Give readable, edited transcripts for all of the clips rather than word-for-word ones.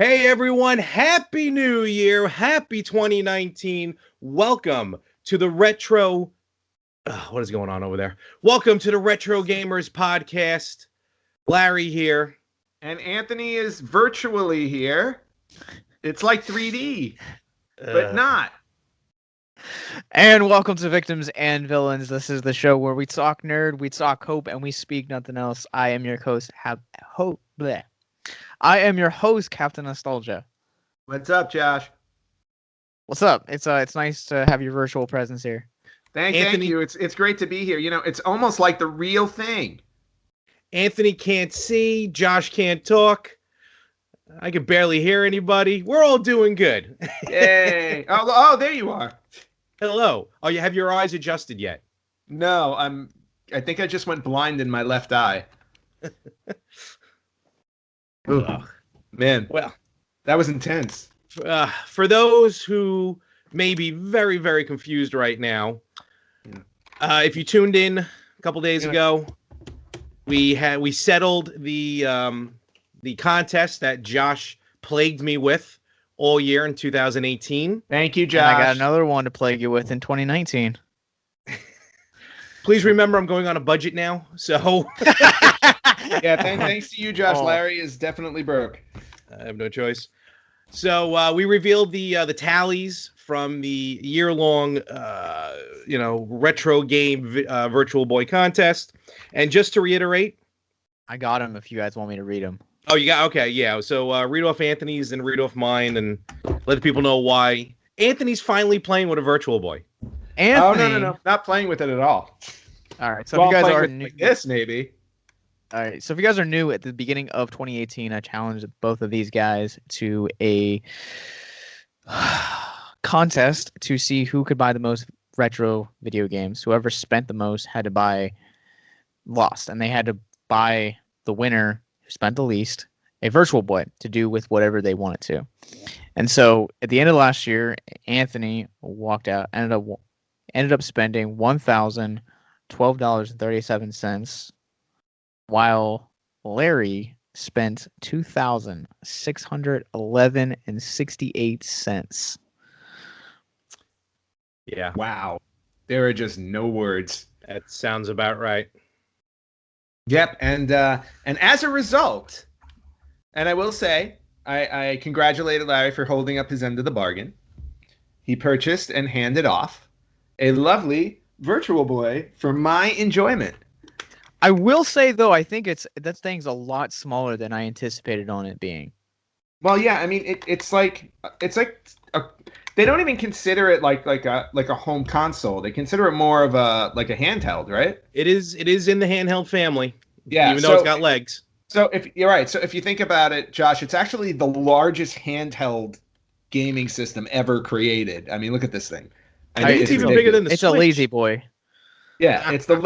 Hey everyone, Happy New Year, Happy 2019. Welcome to the Retro. What is going on over there? Welcome to the Retro Gamers Podcast. Larry here. And Anthony is virtually here. It's like 3D, but not. And welcome to Victims and Villains. This is the show where we talk nerd, we talk hope, and we speak nothing else. I am your host, I am your host, Captain Nostalgia. What's up, Josh? What's up? It's nice to have your virtual presence here. Thank you. It's great to be here. You know, it's almost like the real thing. Anthony can't see, Josh can't talk. I can barely hear anybody. We're all doing good. Yay. Oh, there you are. Hello. Oh, you have your eyes adjusted yet? No, I think I just went blind in my left eye. Ugh. Man, well, that was intense. For those who may be very, very confused right now, if you tuned in a couple days ago, we settled the contest that Josh plagued me with all year in 2018. Thank you, Josh. And I got another one to plague you with in 2019. Please remember, I'm going on a budget now, so. Yeah, thanks to you, Josh. Larry is definitely broke. I have no choice. So we revealed the tallies from the year-long, retro game Virtual Boy contest. And just to reiterate, I got them if you guys want me to read them. Oh, you got, okay, yeah. So read off Anthony's and read off mine and let the people know why. Anthony's finally playing with a Virtual Boy. Anthony. Oh, no. Not playing with it at all. All right, so if you guys are new. Like this, maybe. All right, so if you guys are new at the beginning of 2018, I challenged both of these guys to a contest to see who could buy the most retro video games. Whoever spent the most had to buy lost, and they had to buy the winner who spent the least a Virtual Boy to do with whatever they wanted to. And so at the end of last year, Anthony walked out, ended up spending $1,012.37. While Larry spent $2,611.68. Yeah. Wow. There are just no words. That sounds about right. Yep, and as a result, and I will say, I congratulated Larry for holding up his end of the bargain. He purchased and handed off a lovely Virtual Boy for my enjoyment. I will say though, I think that thing's a lot smaller than I anticipated on it being. Well, yeah, I mean it's like they don't even consider it like a home console. They consider it more of a handheld, right? It is in the handheld family. Yeah, even though it's got legs. So if you're right, so if you think about it, Josh, it's actually the largest handheld gaming system ever created. I mean, look at this thing. It's even bigger than the It's Switch. a lazy boy. Yeah, it's the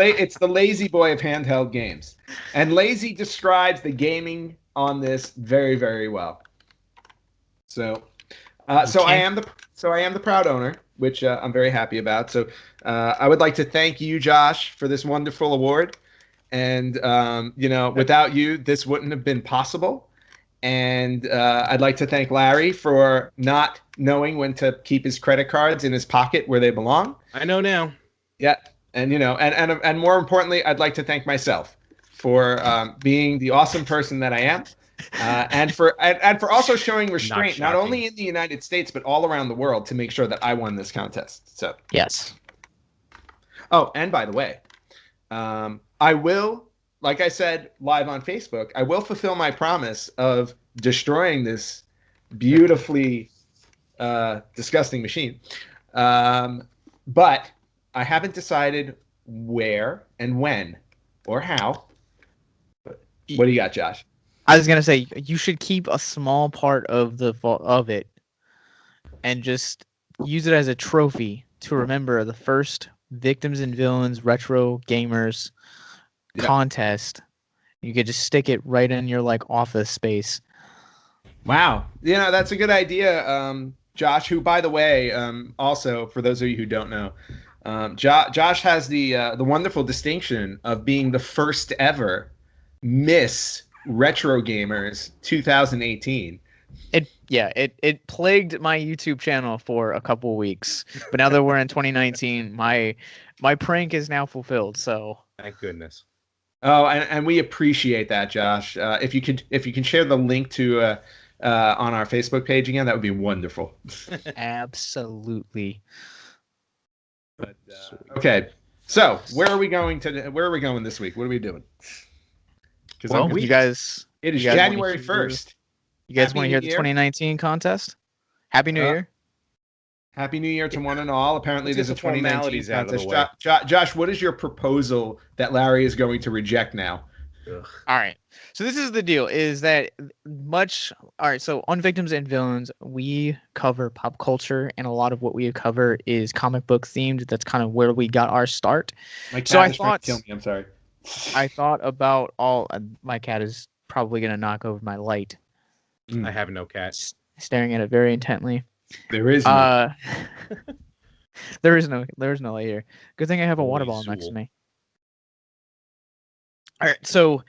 lazy boy of handheld games. And lazy describes the gaming on this very, very well. So I am the proud owner, which I'm very happy about. So I would like to thank you, Josh, for this wonderful award. And without you, this wouldn't have been possible. And I'd like to thank Larry for not knowing when to keep his credit cards in his pocket where they belong. I know now. Yeah. And and more importantly, I'd like to thank myself for being the awesome person that I am, and for also showing restraint not only in the United States but all around the world to make sure that I won this contest. So yes. Oh, and by the way, I will, like I said live on Facebook, I will fulfill my promise of destroying this beautifully disgusting machine, but I haven't decided where and when or how. What do you got, Josh? I was gonna say you should keep a small part of it and just use it as a trophy to remember the first Victims and Villains Retro Gamers contest. You could just stick it right in your office space. Wow, that's a good idea, Josh. Who, by the way, also for those of you who don't know. Josh has the wonderful distinction of being the first ever Miss Retro Gamers 2018. It plagued my YouTube channel for a couple of weeks, but now that we're in 2019, my prank is now fulfilled. So Thank goodness. Oh, and we appreciate that, Josh. If you can share the link to on our Facebook page again, that would be wonderful. absolutely. But okay, so where are we going this week? What are we doing? Well, you guys, it is you guys January 1st. You guys want to hear the 2019 contest? Happy New Year! Happy New Year to one and all. Apparently, there's a 2019 out of the way. Josh, what is your proposal that Larry is going to reject now? Ugh. All right. So this is the deal: is that all right. So on Victims and Villains, we cover pop culture, and a lot of what we cover is comic book themed. That's kind of where we got our start. My cat So I is trying thought, to kill me. I'm sorry. I thought about all. My cat is probably gonna knock over my light. I have no cat. Staring at it very intently. There is no. there is no light here. Good thing I have a water Holy bottle next to Zool. me. All right, so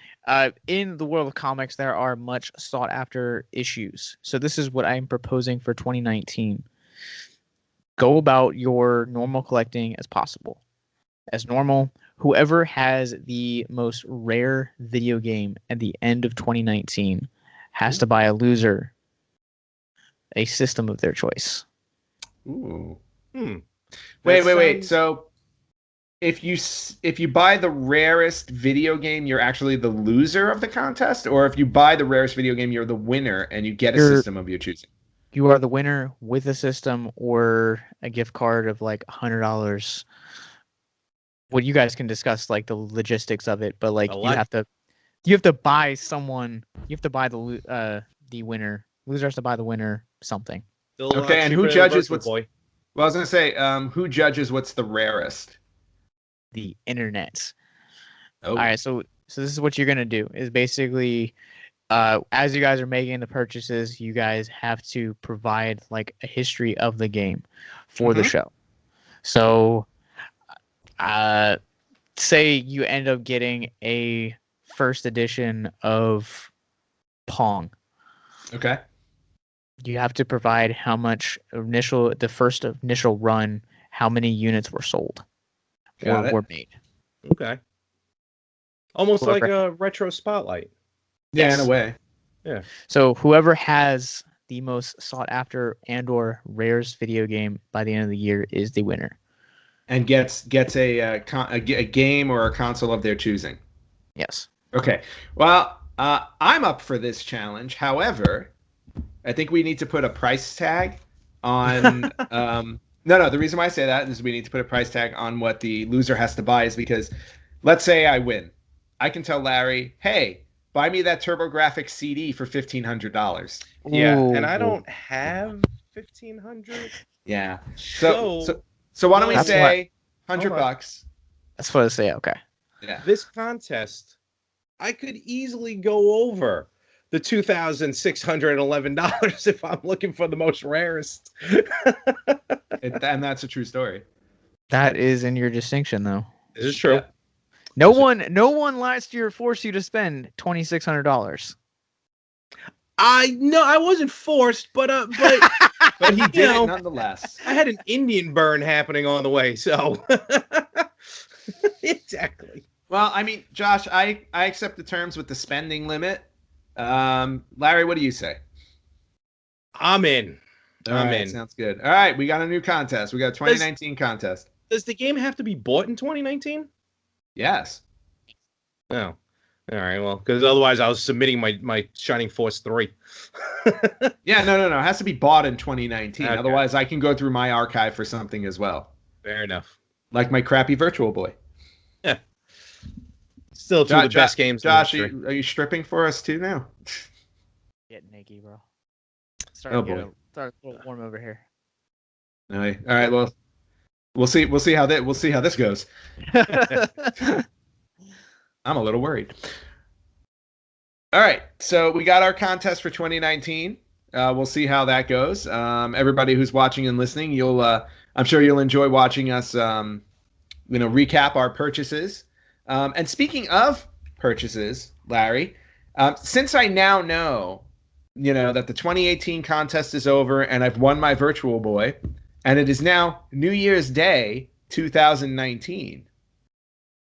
in the world of comics, there are much sought after issues. So this is what I'm proposing for 2019. Go about your normal collecting as possible. As normal, whoever has the most rare video game at the end of 2019 has to buy a loser a system of their choice. Ooh. Hmm. Wait. So if you buy the rarest video game, you're actually the loser of the contest, or if you buy the rarest video game, you're the winner and you get a system of your choosing. You are the winner with a system or a gift card of like $100. Well, you guys can discuss like the logistics of it, but like you have to buy someone. You have to buy the winner. Loser has to buy the winner something. Still, Okay, and who cheaper than judges Virtual what's? Boy. Well, I was gonna say, who judges what's the rarest? The internet. Oh. All right, so this is what you're gonna do is basically, as you guys are making the purchases, you guys have to provide like a history of the game for the show. So, say you end up getting a first edition of Pong. Okay. You have to provide how much the first initial run, how many units were sold or were made. Okay. Almost like a retro spotlight. Yeah, in a way. Yeah. So whoever has the most sought after and or rarest video game by the end of the year is the winner. And gets a game or a console of their choosing. Yes. Okay. Well, I'm up for this challenge. However, I think we need to put a price tag on. No. The reason why I say that is we need to put a price tag on what the loser has to buy is because, let's say I win, I can tell Larry, "Hey, buy me that TurboGrafx CD for $1,500." Yeah, and I don't have $1,500. Yeah. So why don't we say $100? That's what I say. Okay. Yeah. This contest, I could easily go over the $2,611 if I'm looking for the most rarest. And that's a true story. That is in your distinction, though. This is true. Yeah. No one last year forced you to spend $2,600. I wasn't forced, but but he did it nonetheless. I had an Indian burn happening on the way, so exactly. Well, I mean, Josh, I accept the terms with the spending limit. Larry, what do you say? I'm in. I'm in. Sounds good. All right, we got a new contest. We got a 2019 contest. Does the game have to be bought in 2019? Yes. Oh. All right, well, because otherwise I was submitting my Shining Force 3. Yeah, no. It has to be bought in 2019. Okay. Otherwise, I can go through my archive for something as well. Fair enough. Like my crappy Virtual Boy. Yeah. Still two of the best games. Josh, are you stripping for us too now? Get naked, bro. Start a little warm over here. All right. Well, we'll see how this goes. I'm a little worried. All right, so we got our contest for 2019. We'll see how that goes. Everybody who's watching and listening, I'm sure you'll enjoy watching us, recap our purchases. And speaking of purchases, Larry, since I now know that the 2018 contest is over and I've won my Virtual Boy, and it is now New Year's Day 2019.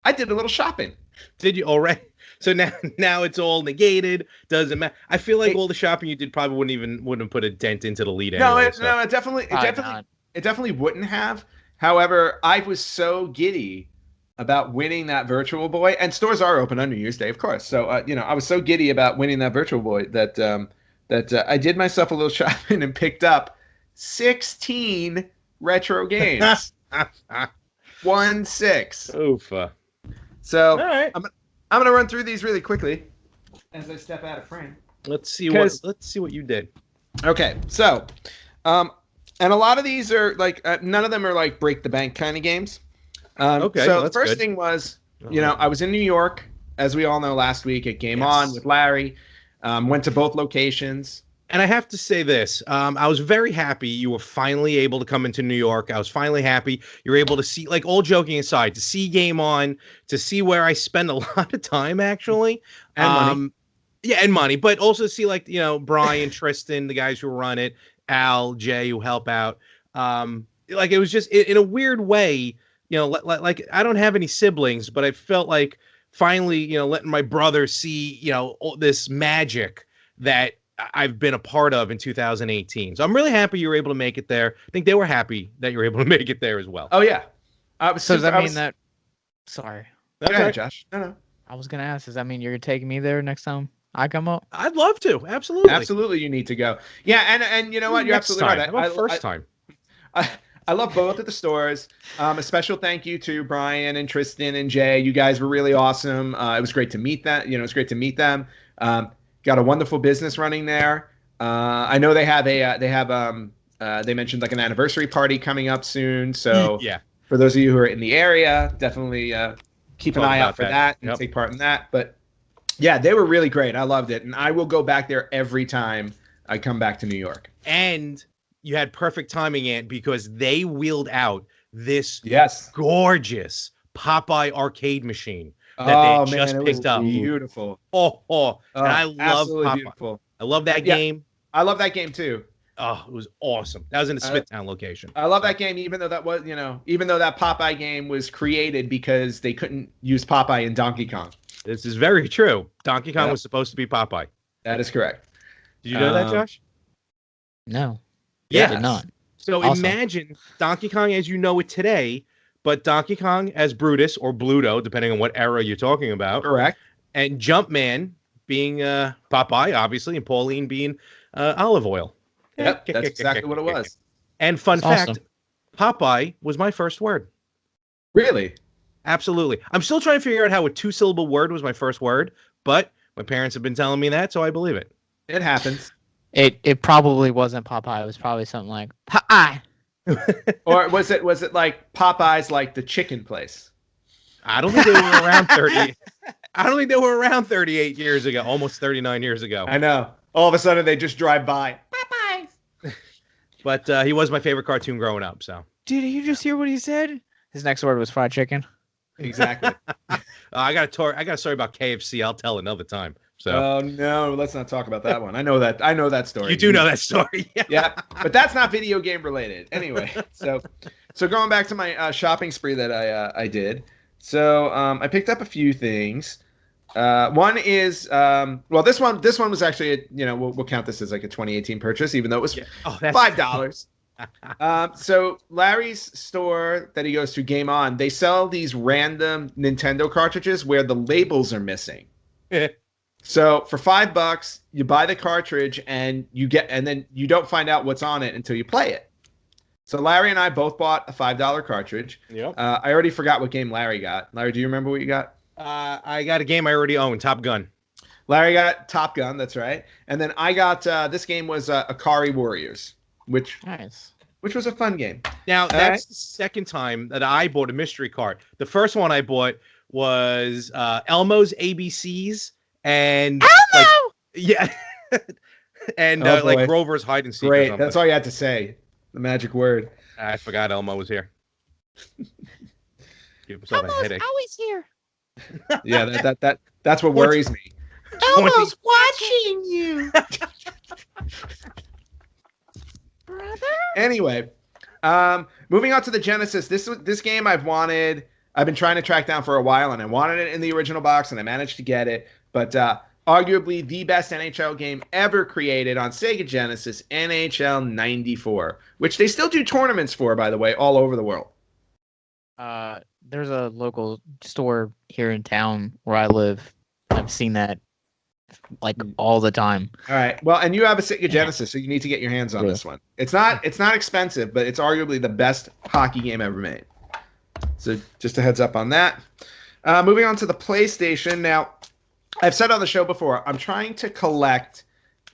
I did a little shopping. Did you already? So now it's all negated. Doesn't matter. I feel like all the shopping you did probably wouldn't put a dent into the lead. No, anyway, it definitely wouldn't have. However, I was so giddy about winning that Virtual Boy, and stores are open on New Year's Day, of course. So I was so giddy about winning that Virtual Boy that I did myself a little shopping and picked up 16 retro games. 16. Oof. So all right. I'm going to run through these really quickly as I step out of frame. Let's see what you did. Okay, so, and a lot of these are like none of them are like break the bank kind of games. Okay, so well, the first thing was, I was in New York, as we all know, last week at Game On with Larry. Went to both locations. And I have to say this, I was very happy you were finally able to come into New York. I was finally happy you were able to see, like, all joking aside, to see Game On, to see where I spend a lot of time, actually. And money. Yeah, and money. But also see, like, Brian, Tristan, the guys who run it, Al, Jay, who help out. Like, it was just, in a weird way, like I don't have any siblings, but I felt like finally, letting my brother see, all this magic that I've been a part of in 2018. So I'm really happy you were able to make it there. I think they were happy that you were able to make it there as well. Oh yeah. So does that mean that? Sorry. Go ahead, Josh. No. I was gonna ask. Does that mean you're taking me there next time I come up? I'd love to. Absolutely. Absolutely, you need to go. Yeah, and you know what? You're absolutely right. How about first time? I love both of the stores. A special thank you to Brian and Tristan and Jay. You guys were really awesome. It was great to meet them. It was great to meet them. Got a wonderful business running there. I know they mentioned like an anniversary party coming up soon. So yeah, for those of you who are in the area, definitely keep an eye out for that and take part in that. But yeah, they were really great. I loved it, and I will go back there every time I come back to New York. And you had perfect timing, Ant, because they wheeled out this gorgeous Popeye arcade machine that they just picked up. Beautiful. And I love Popeye. Beautiful. I love that game. I love that game too. Oh, it was awesome. That was in the Smithtown location. I love that game, even though that Popeye game was created because they couldn't use Popeye in Donkey Kong. This is very true. Donkey Kong was supposed to be Popeye. That is correct. Did you know that, Josh? No. Yeah, I did not. So imagine Donkey Kong as you know it today, but Donkey Kong as Brutus or Bluto, depending on what era you're talking about. Correct. And Jumpman being Popeye, obviously, and Pauline being Olive Oil. Yep, that's exactly what it was. And fun fact, awesome. Popeye was my first word. Really? Absolutely. I'm still trying to figure out how a 2-syllable word was my first word, but my parents have been telling me that, so I believe it. It happens. It probably wasn't Popeye. It was probably something like Popeye. Or was it like Popeye's, like the chicken place? I don't think they were around 30. I don't think they were around 38 years ago, almost 39 years ago. I know. All of a sudden they just drive by. Popeyes. But he was my favorite cartoon growing up, so. Did you just hear what he said? His next word was fried chicken. Exactly. I got a story about KFC. I'll tell another time. So. Oh no, let's not talk about that one. I know that story. You do know that story. Yeah, but that's not video game related. Anyway, so going back to my shopping spree that I did. So I picked up a few things. One is this one was actually we'll count this as like a 2018 purchase, even though it was $5. So Larry's store that he goes to, Game On, they sell these random Nintendo cartridges where the labels are missing. So for $5, you buy the cartridge and then you don't find out what's on it until you play it. So Larry and I both bought a $5 cartridge. Yep. I already forgot what game Larry got. Larry, do you remember what you got? I got a game I already own, Top Gun. Larry got Top Gun, that's right. And then I got this game was Akari Warriors, which was a fun game. Now that's the second time that I bought a mystery cart. The first one I bought was Elmo's ABCs. And and like Grover's hide and seek. Great, or something. That's all you had to say. The magic word. I forgot Elmo was here. Give himself a headache. Always here. Yeah, that's what worries me. Elmo's watching you. Anyway, moving on to the Genesis. This game I've been trying to track down for a while, and I wanted it in the original box, and I managed to get it. But arguably the best NHL game ever created on Sega Genesis, NHL 94, which they still do tournaments for, by the way, all over the world. There's a local store here in town where I live. I've seen that like all the time. All right. Well, and you have a Sega Genesis, so you need to get your hands on this one. It's not expensive, but it's arguably the best hockey game ever made. So just a heads up on that. Moving on to the PlayStation. Now, I've said on the show before, I'm trying to collect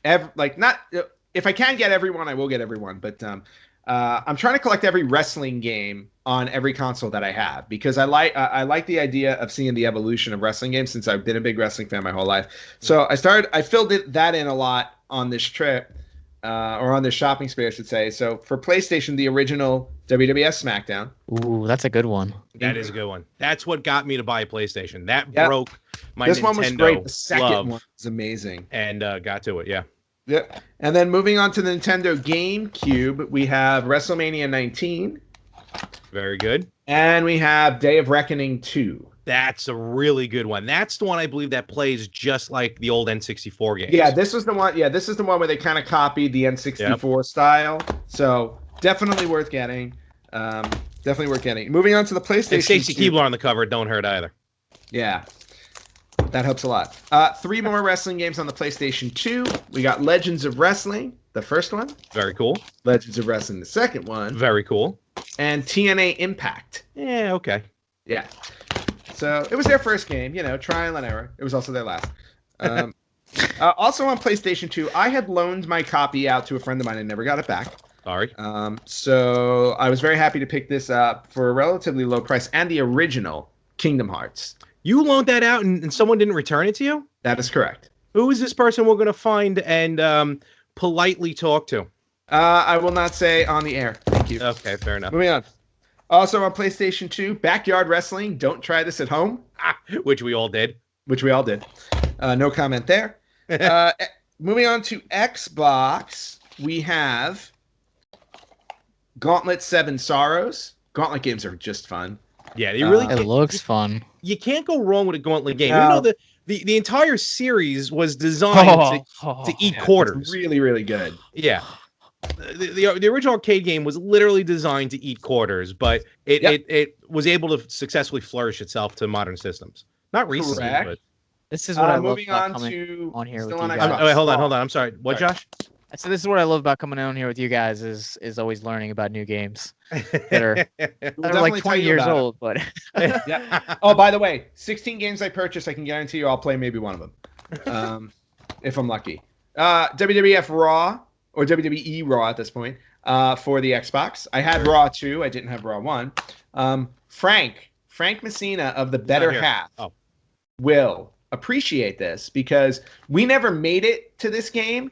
if I can get everyone, I will get everyone, but I'm trying to collect every wrestling game on every console that I have, because I like the idea of seeing the evolution of wrestling games, since I've been a big wrestling fan my whole life. So I filled that in a lot on this trip, or on this shopping spree, I should say. So for PlayStation, the original WWF SmackDown. Ooh, that's a good one. That is a good one. That's what got me to buy a PlayStation. That broke my This Nintendo one was great. The second love, one was amazing. and got to it. Yeah. Yep. And then moving on to the Nintendo GameCube, we have WrestleMania 19. Very good. And we have Day of Reckoning 2. That's a really good one. That's the one I believe that plays just like the old N64 games. Yeah, this was the one. Yeah, this is the one where they kind of copied the N64 style. So definitely worth getting. Definitely worth getting. Moving on to the PlayStation. And Stacy Keibler on the cover don't hurt either. Yeah, that helps a lot. 3 more wrestling games on the PlayStation 2. We got Legends of Wrestling, the first one. Very cool. Legends of Wrestling, the second one. Very cool. And TNA Impact. Yeah, okay. Yeah. So it was their first game, trial and error. It was also their last. Also on PlayStation 2, I had loaned my copy out to a friend of mine and never got it back. Sorry. So I was very happy to pick this up for a relatively low price, and the original Kingdom Hearts. You loaned that out and someone didn't return it to you? That is correct. Who is this person we're going to find and politely talk to? I will not say on the air. Thank you. Okay, fair enough. Moving on. Also on PlayStation 2, Backyard Wrestling. Don't try this at home. Which we all did. No comment there. Moving on to Xbox, we have Gauntlet 7 Sorrows. Gauntlet games are just fun. Yeah, they really. It looks fun. You can't go wrong with a Gauntlet game. No. Even though the entire series was designed to eat quarters. It's really, really good. Yeah. The original arcade game was literally designed to eat quarters, but it was able to successfully flourish itself to modern systems. Not recently, but this is what I love moving about on coming to on here with still you on guys. Xbox. wait, hold on. I'm sorry. What, Sorry. Josh? So this is what I love about coming on here with you guys is always learning about new games that are like 20 years old. But yeah. Oh, by the way, 16 games I purchased, I can guarantee you I'll play maybe one of them, if I'm lucky. WWF Raw, or WWE Raw at this point, for the Xbox. I had Raw 2. I didn't have Raw 1. Frank Messina of the Better Half will appreciate this, because we never made it to this game,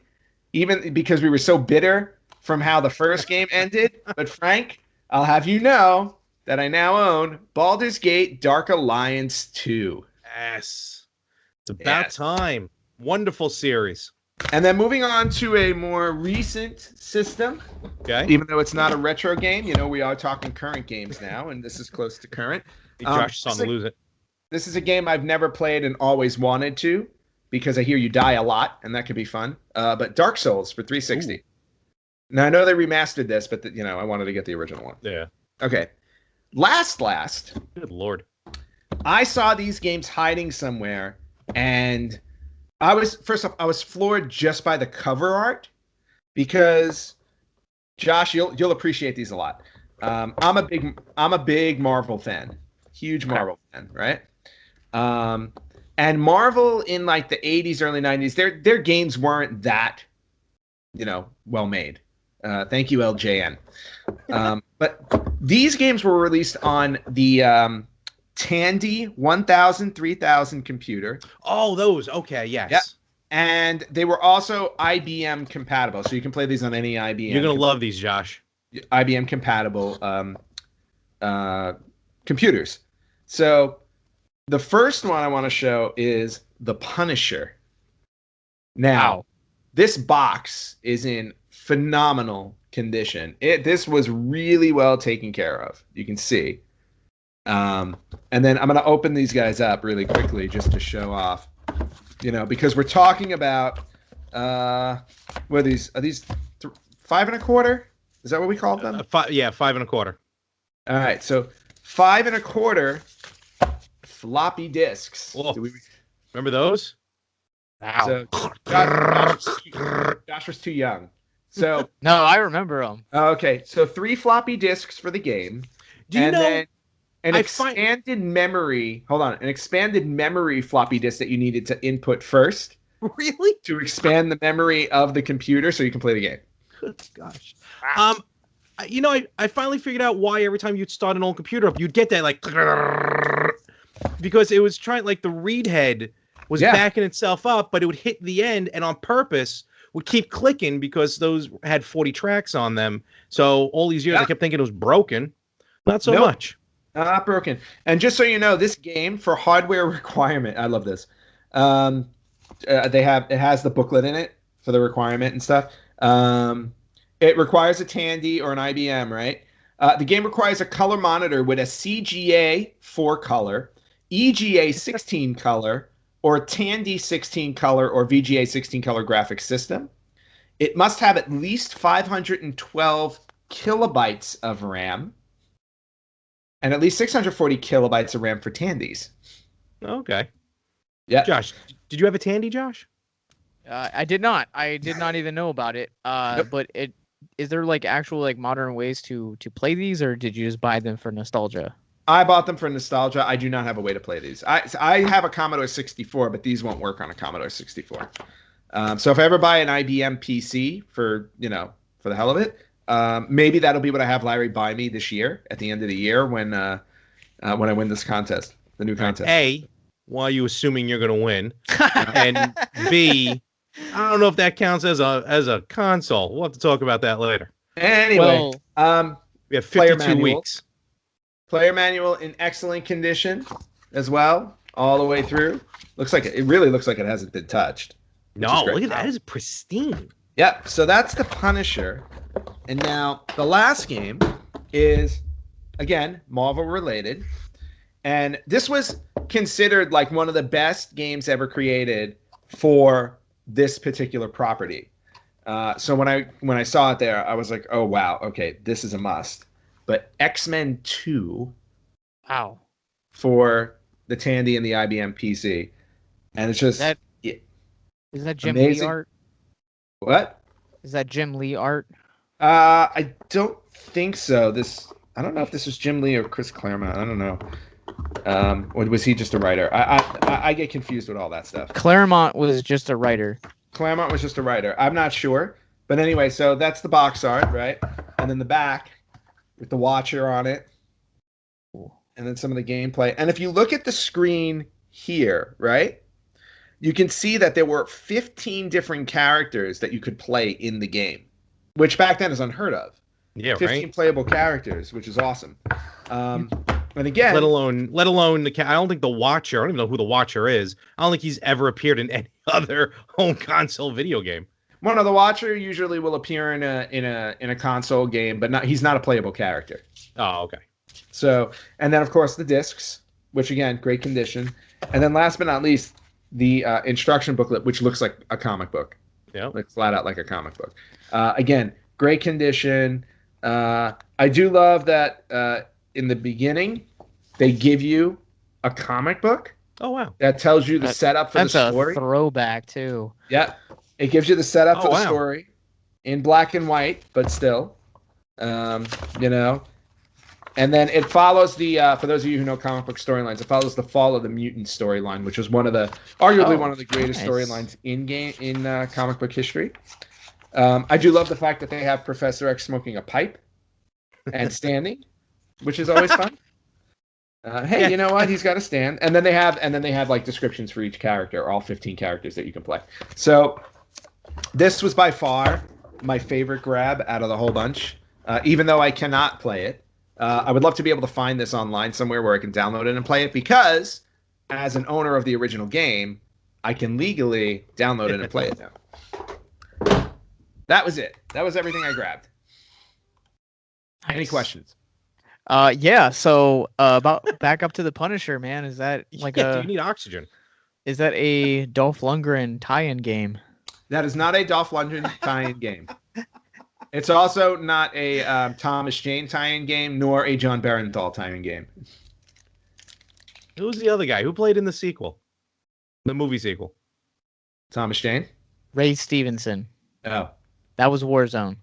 even because we were so bitter from how the first game ended. But Frank, I'll have you know that I now own Baldur's Gate Dark Alliance 2. Yes. It's about time. Wonderful series. And then moving on to a more recent system. Okay. Even though it's not a retro game, we are talking current games now, and this is close to current. Josh is on to lose it. This is a game I've never played and always wanted to, because I hear you die a lot, and that could be fun. But Dark Souls for 360. Ooh. Now, I know they remastered this, but I wanted to get the original one. Yeah. Okay. Last. Good Lord. I saw these games hiding somewhere, and I was floored just by the cover art, because Josh, you'll appreciate these a lot. I'm a big Marvel fan. Huge Marvel fan, right? And Marvel in like the 80s, early 90s, their games weren't that, well made. Thank you, LJN. But these games were released on the Tandy 1000, 3000 computer. Oh, those. Okay, yes. Yep. And they were also IBM compatible, so you can play these on any IBM. You're gonna love these, Josh. IBM compatible computers. So the first one I want to show is The Punisher. Now, this box is in phenomenal condition. This was really well taken care of. You can see. And then I'm going to open these guys up really quickly just to show off, because we're talking about, what are these? Are these 5 1/4? Is that what we call them? 5 1/4. All right. So 5 1/4 floppy disks. Remember those? Wow. So Josh was too young. So No, I remember them. okay. So 3 floppy disks for the game. Do you know? Then an expanded memory. Hold on. An expanded memory floppy disk that you needed to input first. Really? To expand the memory of the computer so you can play the game. Good gosh. I finally figured out why every time you'd start an old computer up, you'd get that like because it was trying the read head was backing itself up, but it would hit the end and on purpose would keep clicking because those had 40 tracks on them. So all these years I kept thinking it was broken. Not so much. Not broken. And just so you know, this game for hardware requirement, I love this. It has the booklet in it for the requirement and stuff. It requires a Tandy or an IBM, right? The game requires a color monitor with a CGA 4-color, EGA 16-color, or Tandy 16-color or VGA 16-color graphics system. It must have at least 512 kilobytes of RAM and at least 640 kilobytes of RAM for Tandys. Okay. Yeah. Josh, did you have a Tandy, Josh? I did not. I did not even know about it. Nope. But is there actual modern ways to play these, or did you just buy them for nostalgia? I bought them for nostalgia. I do not have a way to play these. I have a Commodore 64, but these won't work on a Commodore 64. So if I ever buy an IBM PC for the hell of it, maybe that'll be what I have Larry buy me this year at the end of the year when I win this contest, the new contest. A, why are you assuming you're going to win? And B, I don't know if that counts as a console. We'll have to talk about that later. Anyway, we have 52 weeks. Player manual in excellent condition as well, all the way through. It really looks like it hasn't been touched. No, look at that. It is pristine. Yep. So that's the Punisher. And now the last game is, again, Marvel related. And this was considered one of the best games ever created for this particular property. So when I saw it there, I was like, oh, wow, okay, this is a must. But X-Men 2 for the Tandy and the IBM PC. And it's just... Is that Jim amazing. Lee art? What? Is that Jim Lee art? I don't think so. I don't know if this is Jim Lee or Chris Claremont. I don't know. Or was he just a writer? I get confused with all that stuff. Claremont was just a writer. Claremont was just a writer. I'm not sure. But anyway, so that's the box art, right? And then the back with the Watcher on it. And then some of the gameplay. And if you look at the screen here, right? You can see that there were 15 different characters that you could play in the game, which back then is unheard of. Yeah, 15 playable characters, which is awesome. And again, let alone I don't think the Watcher. I don't even know who the Watcher is. I don't think he's ever appeared in any other home console video game. Well, no, the Watcher usually will appear in a console game, but he's not a playable character. Oh, okay. So, and then of course the discs, which again, great condition. And then last but not least, the instruction booklet, which looks like a comic book. Yeah, looks flat out like a comic book. Again, great condition. I do love that in the beginning they give you a comic book. Oh wow! That tells you the setup for the story. That's a throwback too. Yeah, it gives you the setup for the story in black and white, but still, And then it follows for those of you who know comic book storylines, it follows the Fall of the Mutant storyline, which was arguably one of the greatest storylines in comic book history. I do love the fact that they have Professor X smoking a pipe and standing, which is always fun. Hey, you know what? He's got a stand, and then they have descriptions for each character, all 15 characters that you can play. So this was by far my favorite grab out of the whole bunch, even though I cannot play it. I would love to be able to find this online somewhere where I can download it and play it, because as an owner of the original game, I can legally download it and play it now. That was it. That was everything I grabbed. Any Nice. questions? Yeah. So, about back up to the Punisher, man. Is that like Do you need oxygen? is that a Dolph Lundgren tie-in game? That is not a Dolph Lundgren tie-in game. It's also not a Thomas Jane tie-in game, nor a John Barenthal tie-in game. Who's the other guy? Who played in the sequel? The movie sequel? Thomas Jane? Ray Stevenson. Oh. That was Warzone.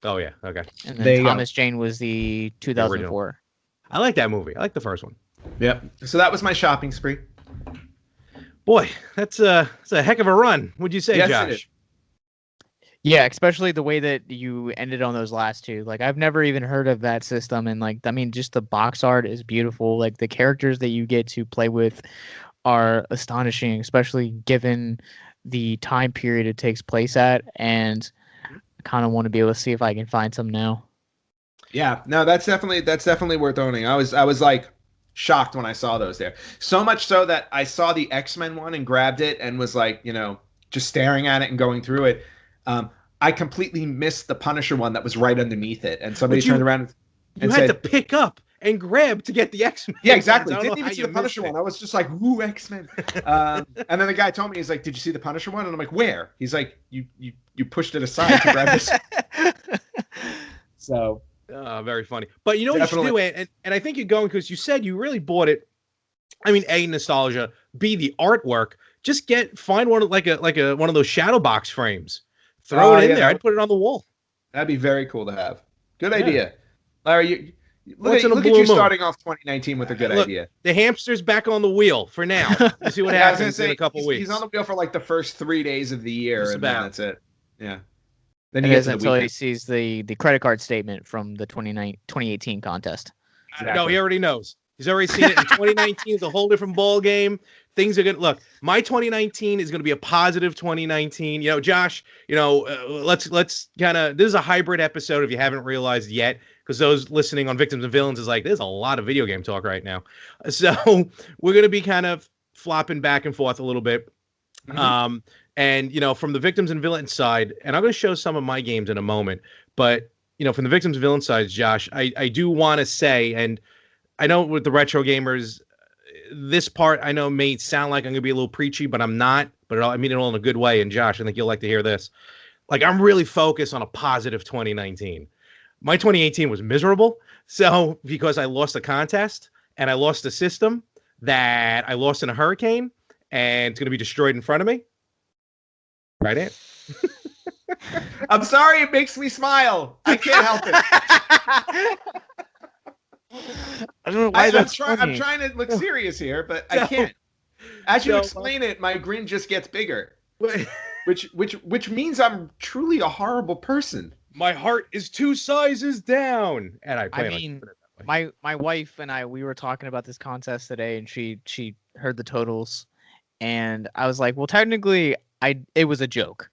Oh, yeah. Okay. And There then you go. Thomas Jane was the 2004. I like that movie. I like the first one. Yep. So that was my shopping spree. Boy, that's a heck of a run. Would you say, Yes, it Josh? is. Yeah, especially the way that you ended on those last two. Like, I've never even heard of that system. And, like, I mean, just the box art is beautiful. Like, the characters that you get to play with are astonishing, especially given the time period it takes place at. And I kind of want to be able to see if I can find some now. Yeah, no, that's definitely worth owning. I was like shocked when I saw those there. So much so that I saw the X-Men one and grabbed it and was like, just staring at it and going through it. I completely missed the Punisher one that was right underneath it, and somebody turned around and You had said, to pick up and grab to get the X-Men. "Yeah, exactly." ones. I don't Didn't know even how see you the Punisher missed one. I was just like, "Ooh, X-Men." And then the guy told me, he's like, "Did you see the Punisher one?" And I'm like, "Where?" He's like, "You pushed it aside to grab this." So. Very funny. But you know what you should do, and I think you're going because you said you really bought it. I mean, A, nostalgia, B, the artwork. Just find one like a one of those shadow box frames. Throw it in there. I'd put it on the wall. That'd be very cool to have. Good idea. Larry, look at you moon? starting off 2019 with a good idea. The hamster's back on the wheel for now. We'll see what happens in a couple weeks. He's on the wheel for like the first 3 days of the year, and then that's it. Yeah. Then he gets until he sees the credit card statement from the 2018 contest. Exactly. No, he already knows. He's already seen it. In 2019 is a whole different ball game. Things are gonna look. My 2019 is gonna be a positive 2019. Josh. Let's kind of. This is a hybrid episode if you haven't realized yet, because those listening on Victims and Villains is like, there's a lot of video game talk right now. So we're gonna be kind of flopping back and forth a little bit. Mm-hmm. And from the Victims and Villains side, and I'm going to show some of my games in a moment, but from the Victims and Villains side, Josh, I do want to say, and I know with the retro gamers, this part I know may sound like I'm going to be a little preachy, but I'm not. But I mean it all in a good way. And Josh, I think you'll like to hear this. Like, I'm really focused on a positive 2019. My 2018 was miserable, so because I lost a contest and I lost a system that I lost in a hurricane, and it's going to be destroyed in front of me. Right, Ant? I'm sorry, it makes me smile. I can't help it. I don't know why I'm trying to look serious here, but I can't. As you explain it, my grin just gets bigger. Which means I'm truly a horrible person. My heart is 2 sizes down. And I mean, my wife and we were talking about this contest today, and she heard the totals, and I was like, well, technically it was a joke.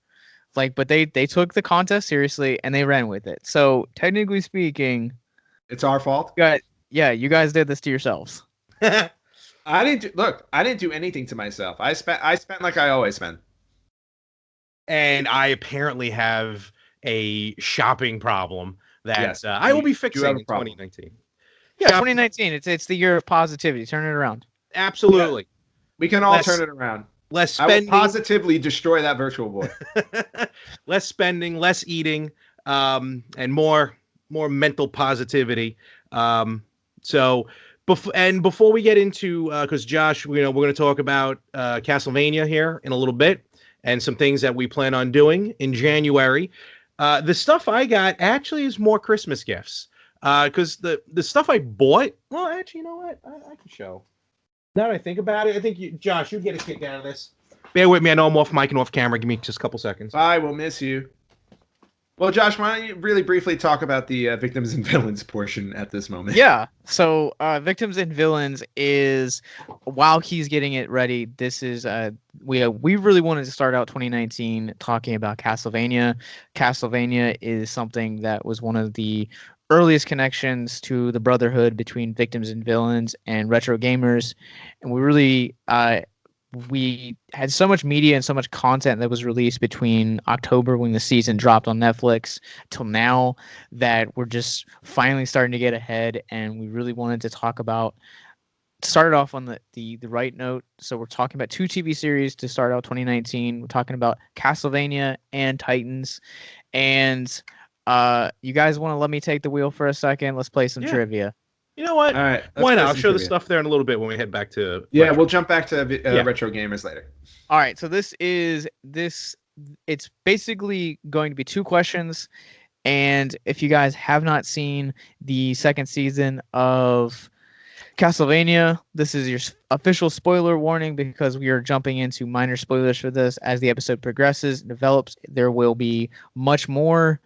Like, but they took the contest seriously and they ran with it. So technically speaking, it's our fault. Yeah, you guys did this to yourselves. I didn't do anything to myself. I spent like I always spend. And I apparently have a shopping problem that I will be fixing in 2019. Yeah, 2019. It's the year of positivity. Turn it around. Absolutely. Yeah. We can all turn it around. Less spending. I will positively destroy that virtual boy. Less spending, less eating, and more mental positivity. So before we get into, because Josh, we're going to talk about Castlevania here in a little bit, and some things that we plan on doing in January. The stuff I got actually is more Christmas gifts. Because the stuff I bought, well, actually, you know what? I can show. Now that I think about it, I think Josh, you'd get a kick out of this. Bear with me. I know I'm off mic and off camera. Give me just a couple seconds. I will miss you. Well, Josh, why don't you really briefly talk about the Victims and Villains portion at this moment? Yeah. So Victims and Villains is, while he's getting it ready, this is we really wanted to start out 2019 talking about Castlevania. Castlevania is something that was one of the earliest connections to the brotherhood between Victims and Villains and retro gamers, and we really we had so much media and so much content that was released between October when the season dropped on Netflix till now that we're just finally starting to get ahead, and we really wanted to talk about started off on the right note. So we're talking about 2 TV series to start out 2019. We're talking about Castlevania and Titans. And you guys want to let me take the wheel for a second? Let's play some trivia. You know what? All right. Why not? I'll show the stuff there in a little bit when we head back to Yeah, retro. we'll jump back to retro gamers later. All right. So it's basically going to be 2 questions. And if you guys have not seen the 2nd season of Castlevania, this is your official spoiler warning because we are jumping into minor spoilers for this as the episode progresses and develops. There will be much more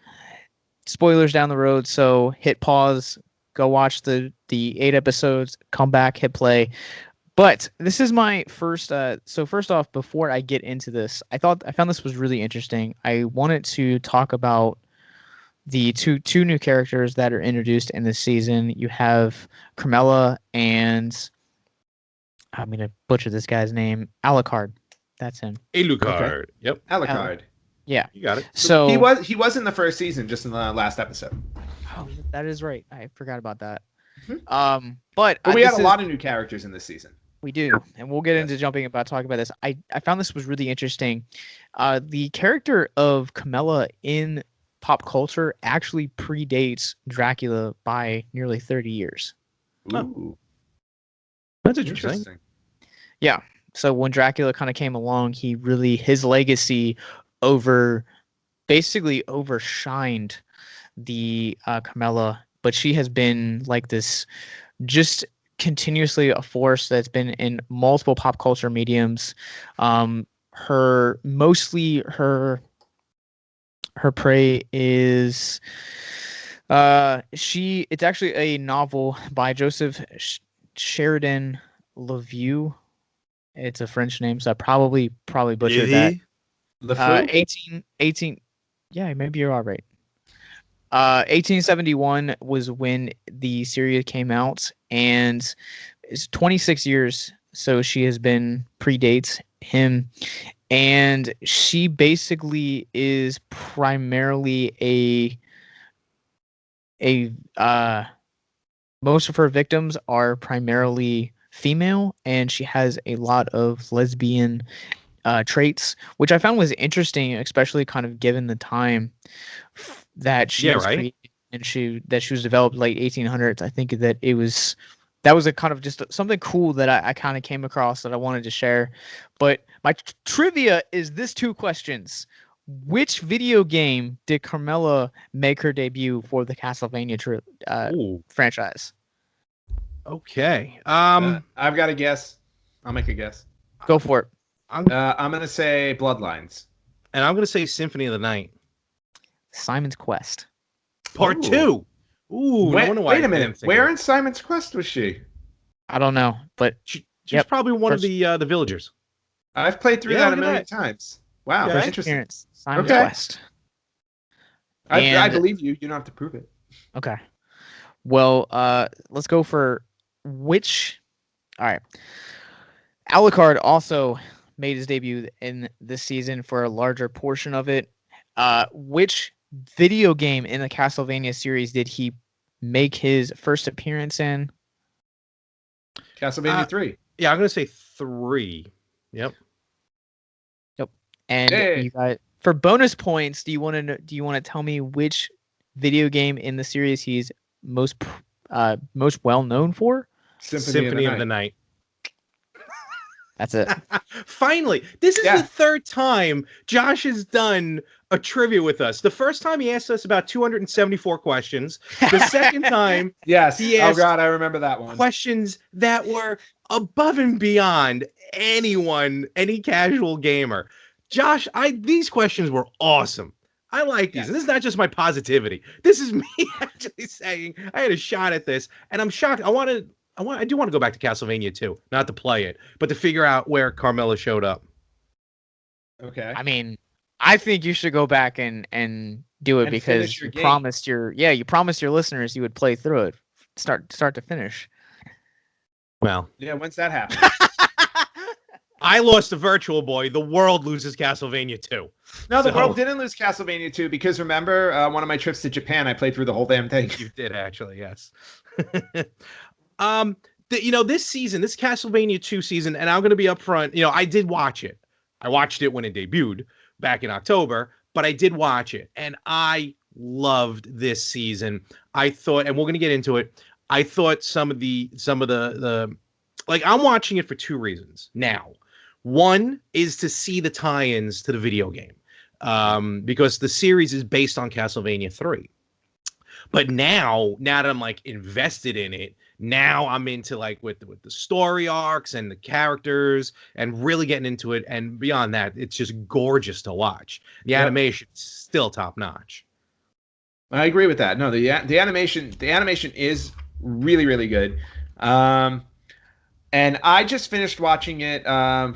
spoilers down the road, so hit pause, go watch the 8 episodes, come back, hit play. But this is my first so first off, before I get into this, I found this was really interesting. I wanted to talk about the two new characters that are introduced in this season. You have Carmella and I'm gonna butcher this guy's name, Alucard. That's him. Alucard. Okay. Yep. Alucard. Yeah, you got it. So he was in the first season, just in the last episode. Oh, that is right. I forgot about that. Mm-hmm. But we had a lot of new characters in this season. We do, and we'll get into talking about this. I found this was really interesting. The character of Carmella in pop culture actually predates Dracula by nearly 30 years. Ooh. That's interesting. Yeah. So when Dracula kind of came along, his legacy basically overshined the Carmella, but she has been like this, just continuously a force that's been in multiple pop culture mediums. Her prey is it's actually a novel by Joseph Sheridan LeVue. It's a French name, so I probably butchered that. 18 yeah, maybe you're all right. 1871 was when the series came out, and it's 26 years. So she has been predates him, and she basically is primarily most of her victims are primarily female, and she has a lot of lesbian traits, which I found was interesting, especially kind of given the time that she was created and she was developed late 1800s. I think that that was a kind of just something cool that I kind of came across that I wanted to share. But my trivia is this 2 questions. Which video game did Carmella make her debut for the Castlevania franchise? Okay. I've got a guess. I'll make a guess. Go for it. I'm going to say Bloodlines. And I'm going to say Symphony of the Night. Simon's Quest. Part 2. Ooh, wait a minute. Where in Simon's Quest was she? I don't know, but she's probably one of the villagers. I've played through that a million times. Wow, that's interesting. Simon's Quest. I believe you. You don't have to prove it. Okay. Well, let's go for which. All right. Alucard also made his debut in this season for a larger portion of it. Which video game in the Castlevania series did he make his first appearance in? Castlevania 3. Yeah, I'm going to say 3. Yep. And you guys, for bonus points, do you want to tell me which video game in the series he's most well known for? Symphony of the Night. That's it. Finally, this is the 3rd time Josh has done a trivia with us. The first time he asked us about 274 questions. The second time, yes. He asked I remember that one. Questions that were above and beyond any casual gamer. Josh, these questions were awesome. I like these. And this is not just my positivity. This is me actually saying I had a shot at this, and I'm shocked. I do want to go back to Castlevania 2, not to play it, but to figure out where Carmella showed up. Okay. I mean, I think you should go back and do it because you promised your listeners you would play through it, start to finish. Well, yeah. When's that happen? I lost a Virtual Boy. The world loses Castlevania 2. No, the So- world didn't lose Castlevania 2 because remember one of my trips to Japan, I played through the whole damn thing. You did actually, yes. This season, this Castlevania 2 season, and I'm going to be upfront. I did watch it. I watched it when it debuted back in October, but I did watch it, and I loved this season. I thought, and we're going to get into it. I thought some of the like, I'm watching it for two reasons now. One is to see the tie-ins to the video game, because the series is based on Castlevania 3. But now that I'm like invested in it, now I'm into like with the story arcs and the characters and really getting into it. And beyond that, it's just gorgeous to watch. The animation is still top notch. I agree with that. No, the animation is really, really good. And I just finished watching it.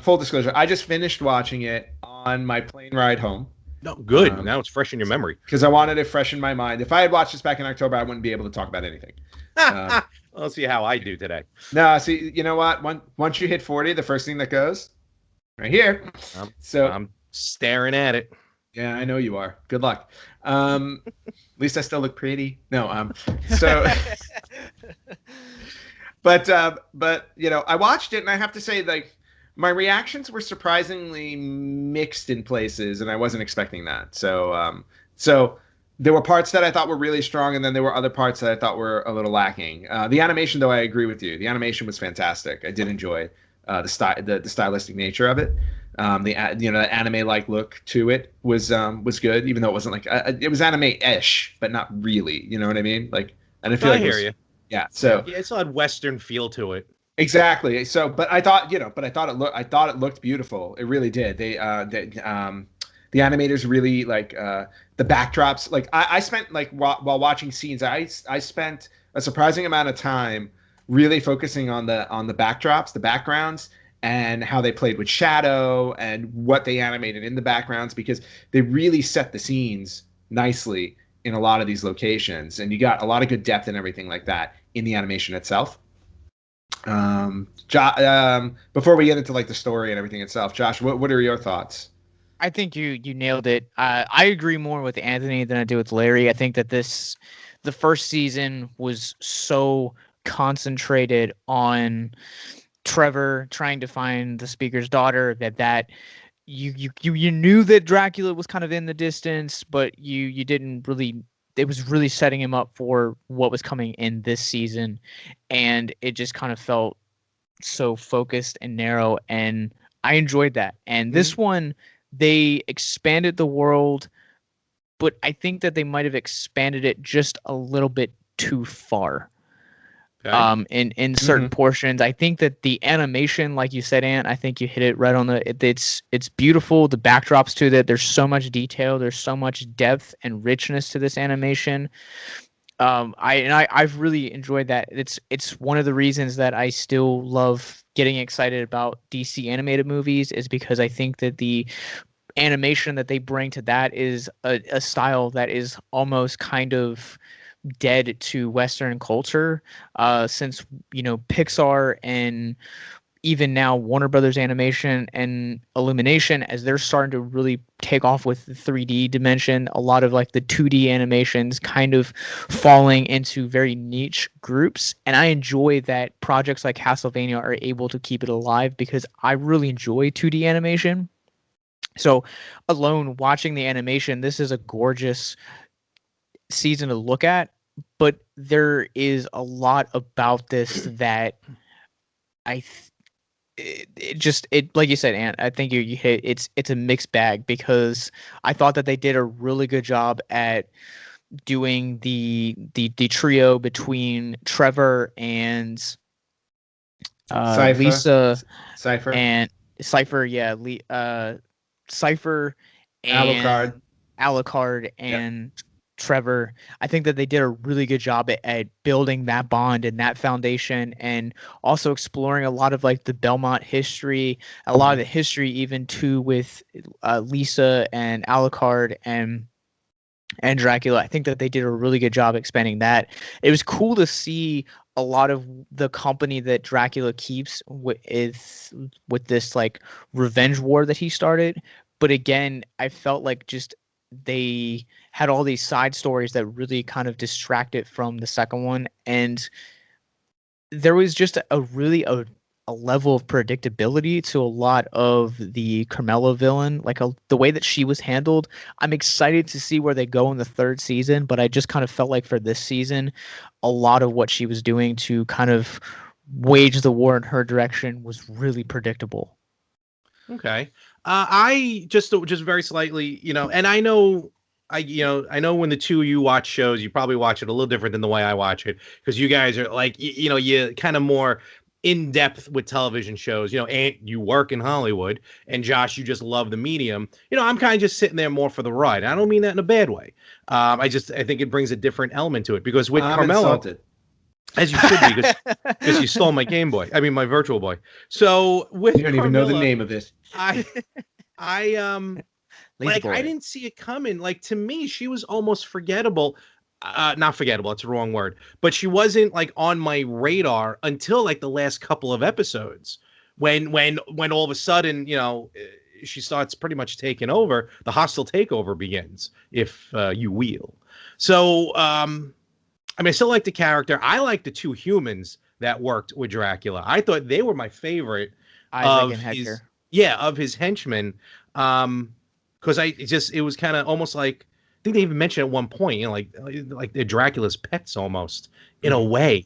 Full disclosure, I just finished watching it on my plane ride home. No, good. Now it's fresh in your memory. Because I wanted it fresh in my mind. If I had watched this back in October, I wouldn't be able to talk about anything. Let's see how I do today. No, see, you know what? Once you hit 40, the first thing that goes right here. I'm staring at it. Yeah, I know you are. Good luck. At least I still look pretty. No, so but I watched it and I have to say, like, my reactions were surprisingly mixed in places, and I wasn't expecting that. So there were parts that I thought were really strong, and then there were other parts that I thought were a little lacking. The animation, though, I agree with you. The animation was fantastic. I did enjoy the stylistic nature of it. The anime-like look to it was good, even though it wasn't like it was anime-ish, but not really. You know what I mean? Like, and I feel like hear you. Yeah. So yeah, it still had Western feel to it. Exactly. So, but I thought it looked beautiful. It really did. The animators really like the backdrops. Like I spent like while watching scenes, I spent a surprising amount of time really focusing on the backdrops, the backgrounds, and how they played with shadow and what they animated in the backgrounds, because they really set the scenes nicely in a lot of these locations, and you got a lot of good depth and everything like that in the animation itself. Before we get into like the story and everything itself, Josh, what are your thoughts? I think you nailed it. I agree more with Anthony than I do with Larry. I think that the first season was so concentrated on Trevor trying to find the speaker's daughter that you knew that Dracula was kind of in the distance, but you didn't really. It was really setting him up for what was coming in this season, and it just kind of felt so focused and narrow, and I enjoyed that. And this one, they expanded the world, but I think that they might have expanded it just a little bit too far. Okay. In certain portions. I think that the animation, like you said, Ant, I think you hit it right on it's beautiful. The backdrops to that, there's so much detail, there's so much depth and richness to this animation. I've really enjoyed that. It's one of the reasons that I still love getting excited about DC animated movies, is because I think that the animation that they bring to that is a style that is almost kind of dead to Western culture, since Pixar and even now Warner Brothers Animation and Illumination, as they're starting to really take off with the 3D dimension, a lot of like the 2D animations kind of falling into very niche groups. And I enjoy that projects like Castlevania are able to keep it alive, because I really enjoy 2D animation. So alone watching the animation, this is a gorgeous season to look at, but there is a lot about this that it like you said, Ant, I think you hit it's a mixed bag, because I thought that they did a really good job at doing the trio between Trevor and Lisa Cypher and Cypher, Cypher and Alucard and Trevor. I think that they did a really good job at building that bond and that foundation, and also exploring a lot of like the Belmont history, a lot of the history even too with Lisa and Alucard and Dracula. I think that they did a really good job expanding that. It was cool to see a lot of the company that Dracula keeps is with this like revenge war that he started. But again, I felt like just they had all these side stories that really kind of distracted from the second one, and there was just a level of predictability to a lot of the Carmela villain, like the way that she was handled. I'm excited to see where they go in the third season, but I just kind of felt like for this season, a lot of what she was doing to kind of wage the war in her direction was really predictable. Okay. I just very slightly, and I know I know when the two of you watch shows, you probably watch it a little different than the way I watch it, because you guys are like, you kind of more in depth with television shows, and you work in Hollywood, and Josh, you just love the medium. I'm kind of just sitting there more for the ride. I don't mean that in a bad way. I think it brings a different element to it, because with I'm Carmela, insulted. as you should be, because you stole my Game Boy. I mean, my Virtual Boy. So with You don't even know the name of it. I Lazy like boy. I didn't see it coming. Like, to me, she was almost forgettable. Not forgettable, it's the wrong word, but she wasn't like on my radar until like the last couple of episodes, when all of a sudden, she starts pretty much taking over. The hostile takeover begins, if you will. So I mean, I still like the character. I like the two humans that worked with Dracula. I thought they were my favorite Isaac of and his, Hector. of his henchmen. Because it was kind of almost like, I think they even mentioned at one point, like they're Dracula's pets almost, in a way,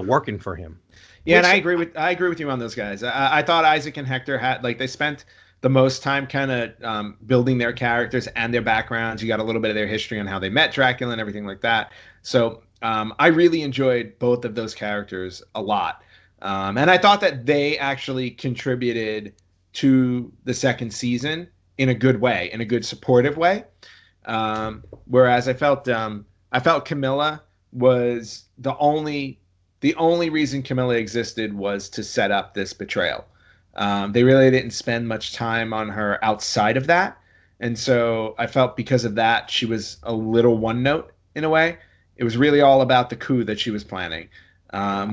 working for him. Yeah, and Which, I agree with you on those guys. I thought Isaac and Hector had like they spent the most time kind of building their characters and their backgrounds. You got a little bit of their history on how they met Dracula and everything like that. So I really enjoyed both of those characters a lot, and I thought that they actually contributed to the second season in a good way, in a good supportive way. Whereas I felt Camilla was the only reason Camilla existed was to set up this betrayal. They really didn't spend much time on her outside of that. And so I felt because of that, she was a little one note in a way. It was really all about the coup that she was planning.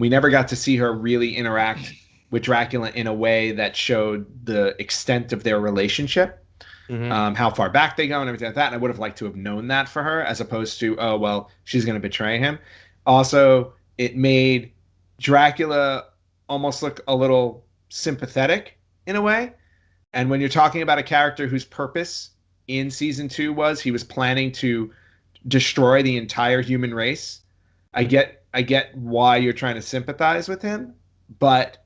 We never got to see her really interact with Dracula in a way that showed the extent of their relationship, how far back they go and everything like that. And I would have liked to have known that for her, as opposed to, oh, well, she's going to betray him. Also, it made Dracula almost look a little sympathetic in a way. And when you're talking about a character whose purpose in season 2 was he was planning to destroy the entire human race, I get why you're trying to sympathize with him, but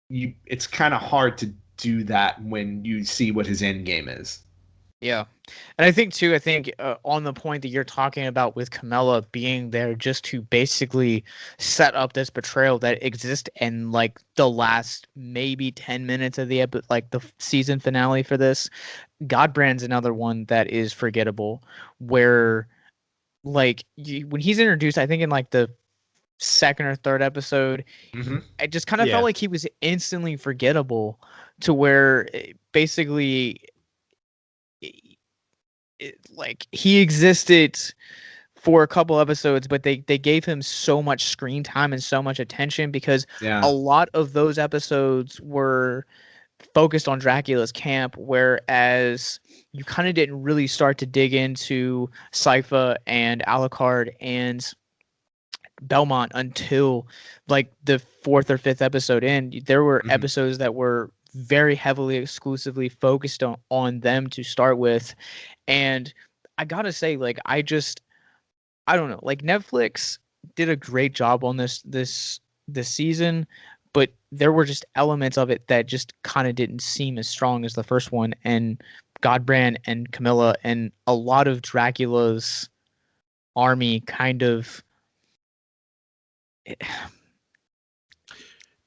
it's kind of hard to do that when you see what his end game is. Yeah. And I think on the point that you're talking about with Camilla being there just to basically set up this betrayal that exists in like the last maybe 10 minutes of the like the season finale for this, Godbrand's another one that is forgettable, where like when he's introduced, I think in like the second or third episode, I just kind of felt like he was instantly forgettable, to where basically like he existed for a couple episodes, but they gave him so much screen time and so much attention because a lot of those episodes were focused on Dracula's camp, whereas you kind of didn't really start to dig into Sypha and Alucard and Belmont until like the fourth or fifth episode in. There were episodes that were very heavily exclusively focused on them to start with. And I gotta say, like, I don't know, like Netflix did a great job on this season, but there were just elements of it that just kind of didn't seem as strong as the first one. And Godbrand and Camilla and a lot of Dracula's army kind of.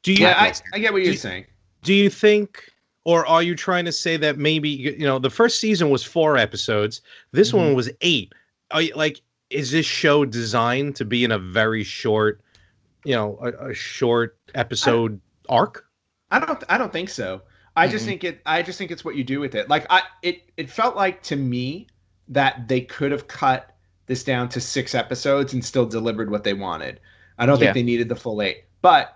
Do you? I get what you're saying. Do you think, or are you trying to say that maybe the first season was 4 episodes, this one was 8? Are you, like, is this show designed to be in a very short, a short episode arc? I don't think so. I just think it's what you do with it. Like it felt like to me that they could have cut this down to 6 episodes and still delivered what they wanted. I don't think Yeah. they needed the full 8. But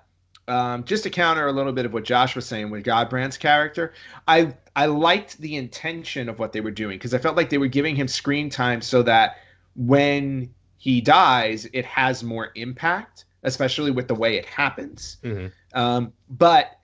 just to counter a little bit of what Josh was saying with Godbrand's character, I liked the intention of what they were doing, because I felt like they were giving him screen time so that when he dies, it has more impact, especially with the way it happens. But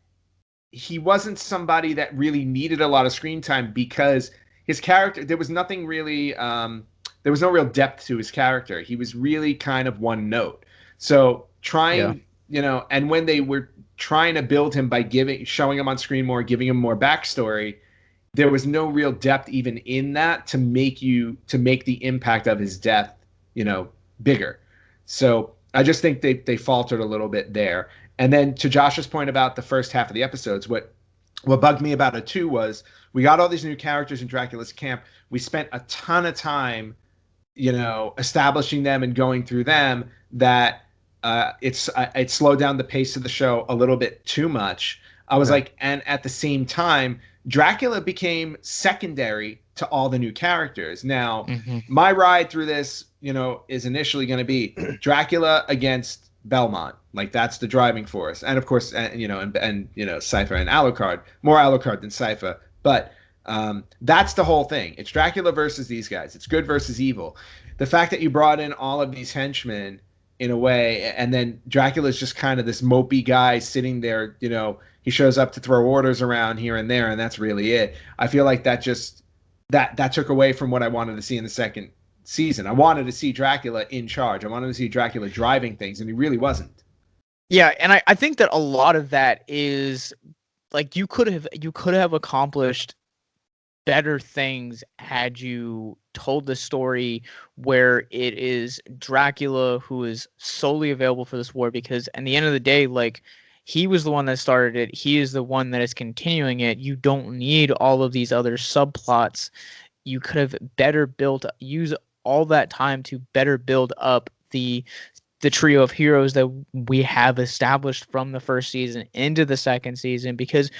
he wasn't somebody that really needed a lot of screen time, because his character, there was nothing really, there was no real depth to his character. He was really kind of one note. So trying, and when they were trying to build him by showing him on screen more, giving him more backstory, there was no real depth even in that to make the impact of his death, bigger. So I just think they faltered a little bit there. And then to Josh's point about the first half of the episodes, what bugged me about it too was we got all these new characters in Dracula's camp. We spent a ton of time, establishing them and going through them, that it slowed down the pace of the show a little bit too much. I was like, and at the same time, Dracula became secondary to all the new characters. Now, my ride through this, is initially going to be Dracula against Belmont. Like, that's the driving force. And of course, Cypher and Alucard. More Alucard than Cypher. But that's the whole thing. It's Dracula versus these guys. It's good versus evil. The fact that you brought in all of these henchmen in a way, and then Dracula's just kind of this mopey guy sitting there, he shows up to throw orders around here and there, and that's really it. I feel like that just that took away from what I wanted to see in the second season. I wanted to see Dracula in charge. I wanted to see Dracula driving things, and he really wasn't. Yeah, and I think that a lot of that is like you could have accomplished better things had you told the story where it is Dracula who is solely available for this war, because at the end of the day, like, he was the one that started it. He is the one that is continuing it. You don't need all of these other subplots. You could have better use all that time to better build up the trio of heroes that we have established from the first season into the second season, because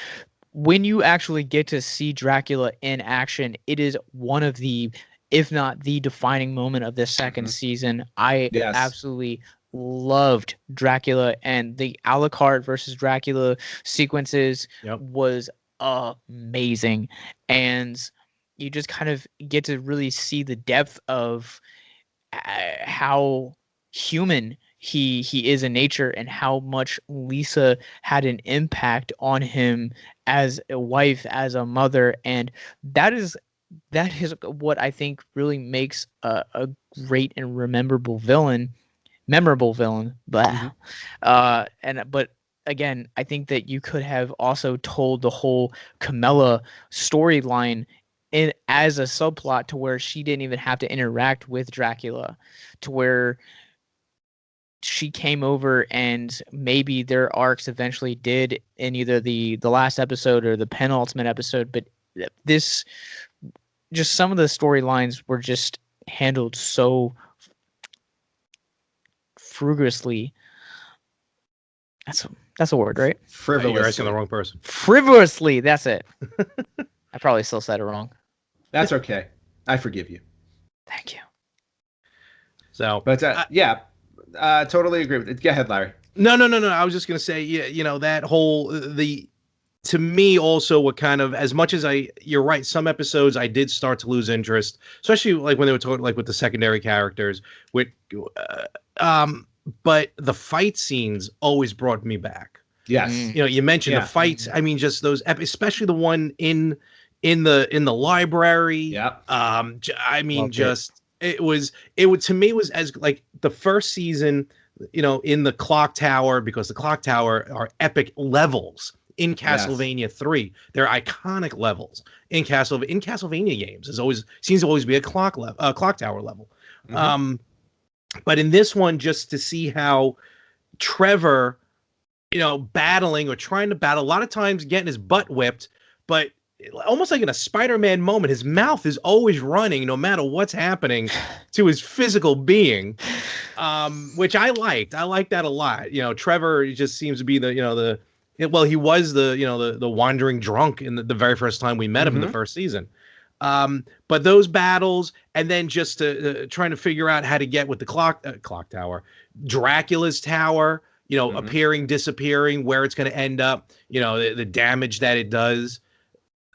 when you actually get to see Dracula in action, it is one of the, if not the defining moment of this second season. I absolutely loved Dracula, and the Alucard versus Dracula sequences was amazing. And you just kind of get to really see the depth of how human he is in nature, and how much Lisa had an impact on him as a wife, as a mother. And that is what I think really makes a great and memorable villain. But again, I think that you could have also told the whole Camilla storyline as a subplot, to where she didn't even have to interact with Dracula, to where she came over, and maybe their arcs eventually did in either the last episode or the penultimate episode. But this, just some of the storylines were just handled so frugally. That's a word, right? Frivolously. You're asking the wrong person. Frivolously, that's it. I probably still said it wrong. That's okay. I forgive you. Thank you. So, but totally agree with it. Go ahead, Larry. No. I was just gonna say, that whole to me also, what kind of, as much as you're right, some episodes I did start to lose interest, especially like when they were talking like with the secondary characters, but the fight scenes always brought me back. Yes. You mentioned the fights. I mean, just those, especially the one in the library. Yeah. I mean, it would to me was as like the first season, in the clock tower, because the clock tower are epic levels in Castlevania 3. They're iconic levels in Castlevania games. Seems to always be a clock tower level. But in this one, just to see how Trevor, battling or trying to battle, a lot of times getting his butt whipped, but almost like in a Spider-Man moment, his mouth is always running no matter what's happening to his physical being, which I liked. I liked that a lot. Trevor just seems to be he was the wandering drunk in the very first time we met him in the first season. But those battles, and then just trying to figure out how to get with the clock tower, Dracula's tower, appearing, disappearing, where it's going to end up, the damage that it does.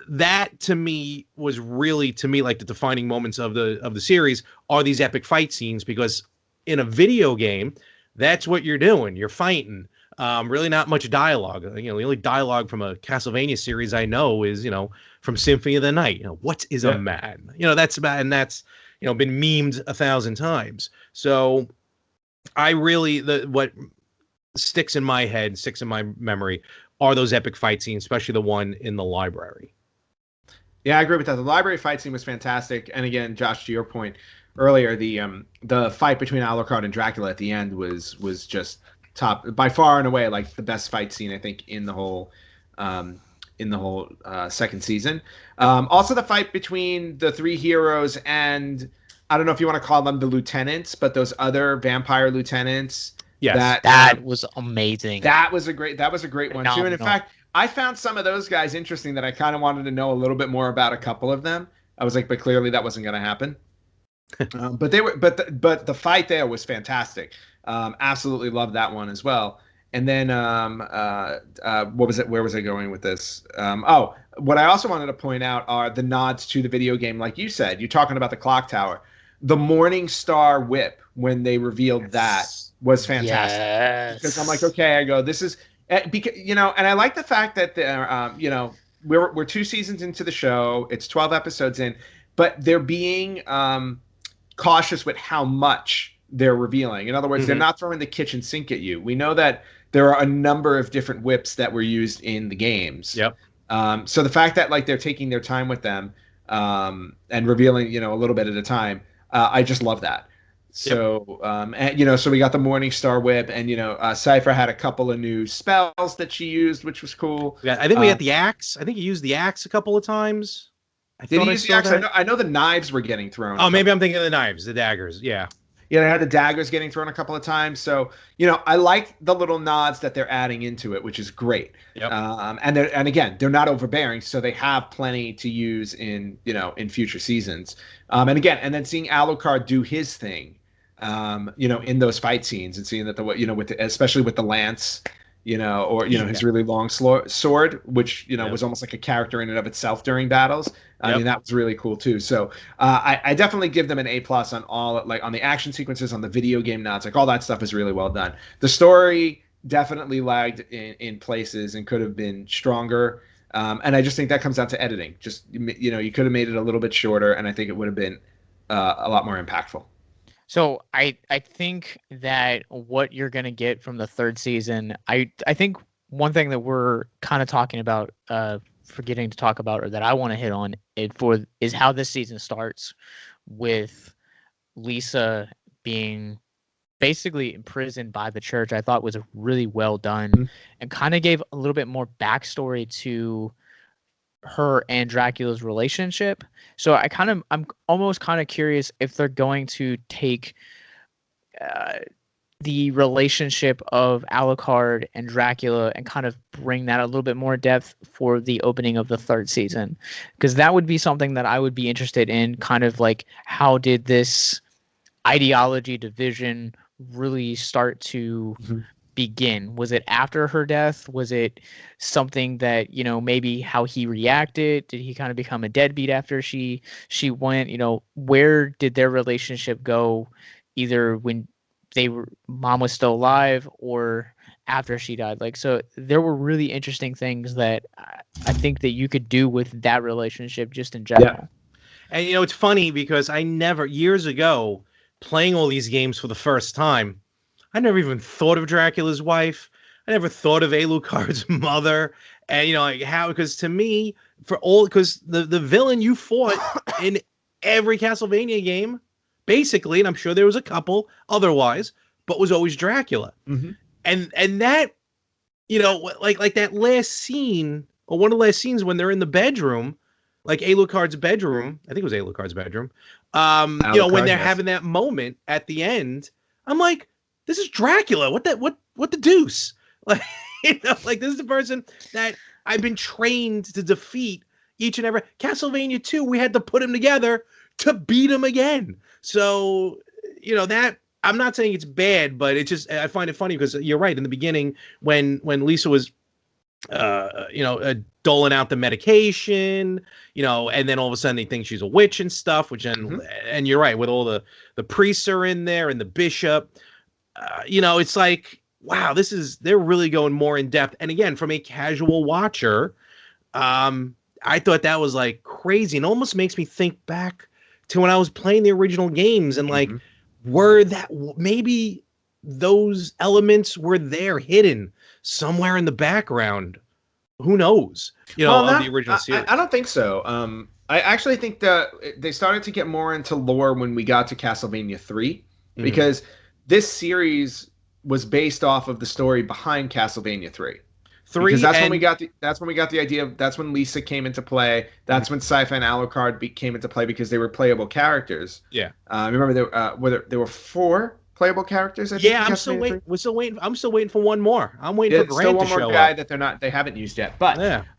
That to me was really, like the defining moments of the series are these epic fight scenes, because in a video game, that's what you're doing. You're fighting. Really not much dialogue. The only dialogue from a Castlevania series I know is, from Symphony of the Night. What is a man? That's about, and that's, been memed 1,000 times. So I really, what sticks in my head, sticks in my memory are those epic fight scenes, especially the one in the library. Yeah, I agree with that. The library fight scene was fantastic. And again, Josh, to your point earlier, the fight between Alucard and Dracula at the end was just top, by far and away, like the best fight scene I think in the whole second season. Also, the fight between the three heroes and, I don't know if you want to call them the lieutenants, but those other vampire lieutenants. Yes, that was amazing. That was a great one too. And in fact, I found some of those guys interesting that I kind of wanted to know a little bit more about a couple of them. I was like, but clearly that wasn't going to happen. But the fight there was fantastic. Absolutely loved that one as well. And then what was it? Where was I going with this? What I also wanted to point out are the nods to the video game. Like you said, you're talking about the clock tower, the Morning Star whip when they revealed that was fantastic. Yes. Because I'm like, okay, I go, this is because and I like the fact that we're 2 seasons into the show. It's 12 episodes in, but they're being cautious with how much they're revealing. In other words, they're not throwing the kitchen sink at you. We know that there are a number of different whips that were used in the games. Yep. So the fact that like they're taking their time with them and revealing, a little bit at a time, I just love that. So, and so we got the Morning Star whip, and Cypher had a couple of new spells that she used, which was cool. Yeah, I think we had the axe. I think he used the axe a couple of times. Did he use the axe? I know the knives were getting thrown. Oh, maybe I'm thinking of the knives, the daggers. Yeah. Yeah, they had the daggers getting thrown a couple of times. So, I like the little nods that they're adding into it, which is great. Yep. And again, they're not overbearing, so they have plenty to use in future seasons. And then seeing Alucard do his thing, in those fight scenes, and seeing that especially with the lance, his really long sword, which was almost like a character in and of itself during battles. I mean, that was really cool too. So I definitely give them an A+ on all, like on the action sequences, on the video game nods, like all that stuff is really well done. The story definitely lagged in places and could have been stronger. And I just think that comes down to editing. Just you could have made it a little bit shorter, and I think it would have been a lot more impactful. So I think that what you're going to get from the third season, I think one thing that we're kind of talking about, forgetting to talk about, or that I want to hit on is how this season starts with Lisa being basically imprisoned by the church. I thought was really well done, and kind of gave a little bit more backstory to her and Dracula's relationship. So I'm almost kind of curious if they're going to take the relationship of Alucard and Dracula and kind of bring that a little bit more depth for the opening of the third season, because that would be something that I would be interested in. Kind of like, how did this ideology division really start to begin? Was it after her death? Was it something that maybe how he reacted? Did he kind of become a deadbeat after she went? Where did their relationship go, either when mom was still alive or after she died? Like, so there were really interesting things that I think that you could do with that relationship just in general. And it's funny because I never, years ago, playing all these games for the first time, I never even thought of Dracula's wife. I never thought of Alucard's mother. And, like how, because to me, because the villain you fought in every Castlevania game, basically, and I'm sure there was a couple otherwise, but was always Dracula. And that, like that last scene, or one of the last scenes when they're in the bedroom, like Alucard's bedroom, I think it was Alucard's bedroom, Alucard, when they're having that moment at the end, I'm like, this is Dracula. What the deuce? Like, like this is the person that I've been trained to defeat, each and every Castlevania 2, we had to put them together to beat them again. So, that I'm not saying it's bad, but it just, I find it funny because you're right. In the beginning, when Lisa was, doling out the medication, and then all of a sudden they think she's a witch and stuff, and you're right, with all the priests are in there and the bishop, it's like, wow, they're really going more in depth. And again, from a casual watcher, I thought that was like crazy, and almost makes me think back to when I was playing the original games, and like, maybe those elements were there hidden somewhere in the background. Who knows? Of the original series. I don't think so. I actually think that they started to get more into lore when we got to Castlevania 3, because this series was based off of the story behind Castlevania 3. Because that's when we got the idea of, that's when Lisa came into play. That's when Sci-Fi and Alucard came into play, because they were playable characters. Yeah. Remember there were 4 playable characters. I'm still waiting. I'm still waiting for one more. I'm waiting for Grant to show up. Still one more guy that they haven't used yet. But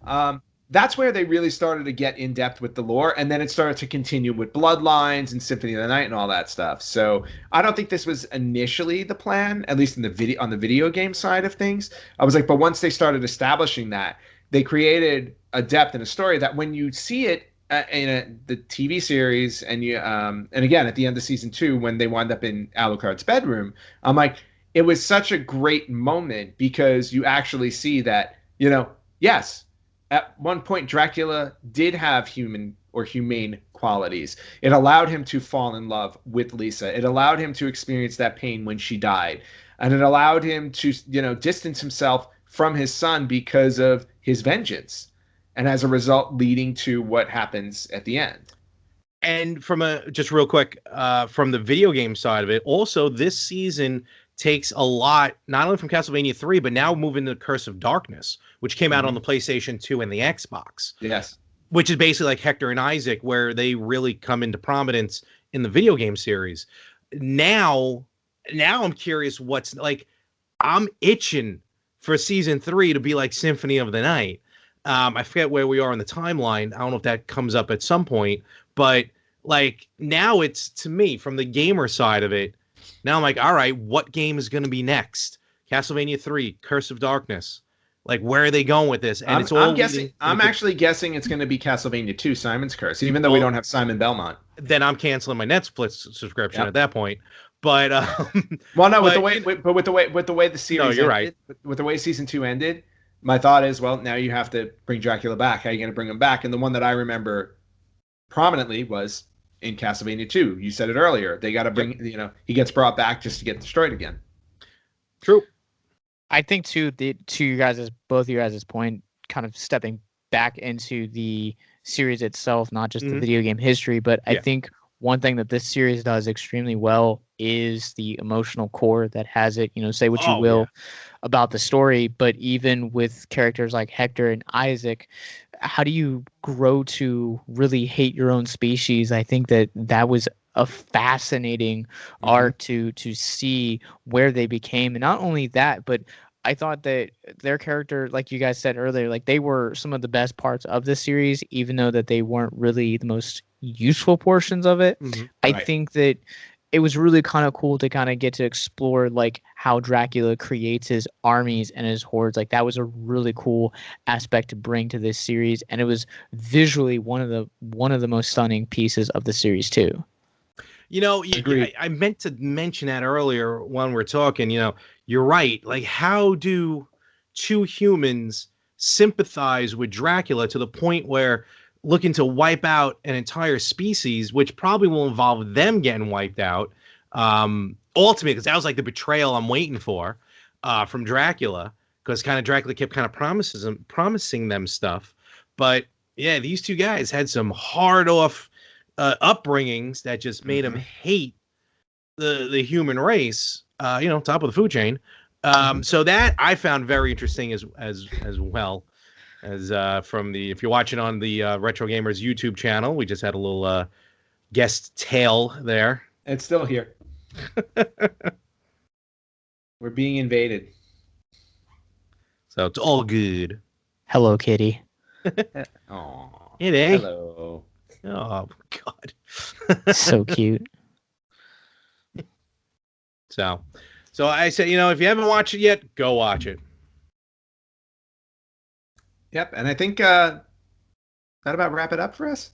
that's where they really started to get in depth with the lore, and then it started to continue with Bloodlines and Symphony of the Night and all that stuff. So I don't think this was initially the plan, at least on the video game side of things. I was like, but once they started establishing that, they created a depth and a story that when you see it in the TV series, and and again at the end of season 2 when they wind up in Alucard's bedroom, I'm like, it was such a great moment, because you actually see that, yes, at one point Dracula did have human or humane qualities. It allowed him to fall in love with Lisa. It allowed him to experience that pain when she died, and it allowed him to distance himself from his son because of his vengeance. And as a result, leading to what happens at the end. And just real quick, from the video game side of it, also this season takes a lot, not only from Castlevania 3, but now moving to Curse of Darkness, which came out on the PlayStation 2 and the Xbox. Yes. Which is basically like Hector and Isaac, where they really come into prominence in the video game series. Now I'm curious what's like. I'm itching for season 3 to be like Symphony of the Night. I forget where we are in the timeline. I don't know if that comes up at some point, but like now it's, to me, from the gamer side of it, now I'm like, all right, what game is going to be next? Castlevania 3, Curse of Darkness. Like, where are they going with this? And I'm actually guessing it's going to be Castlevania 2, Simon's Curse, even though we don't have Simon Belmont. Then I'm canceling my Netflix subscription at that point. But with the way the series you're ended, right. With the way season 2 ended, my thought is, well, now you have to bring Dracula back. How are you going to bring him back? And the one that I remember prominently was in Castlevania 2. You said it earlier. They got to bring, he gets brought back just to get destroyed again. True. I think to both you guys' point, kind of stepping back into the series itself, not just the video game history, but I think one thing that this series does extremely well is the emotional core that has it. Say what you will about the story, but even with characters like Hector and Isaac, how do you grow to really hate your own species? I think that was a fascinating arc to see where they became. And not only that, but I thought that their character, like you guys said earlier, like they were some of the best parts of the series, even though that they weren't really the most useful portions of it. I think that it was really kind of cool to kind of get to explore like how Dracula creates his armies and his hordes. Like that was a really cool aspect to bring to this series, and it was visually one of the most stunning pieces of the series too. I meant to mention that earlier when we're talking. You're right. Like, how do two humans sympathize with Dracula to the point where looking to wipe out an entire species, which probably will involve them getting wiped out, ultimately, because that was like the betrayal I'm waiting for from Dracula, because kind of Dracula kept kind of promising them stuff. But yeah, these two guys had some hard off upbringings that just made them hate the human race, top of the food chain. So that I found very interesting as well. As if you're watching on the Retro Gamers YouTube channel, we just had a little guest tale there. It's still here. We're being invaded. So it's all good. Hello, Kitty. Aw. It ain't. Hello. Oh God. So cute. So I said, if you haven't watched it yet, go watch it. Yep, and I think that about wrap it up for us.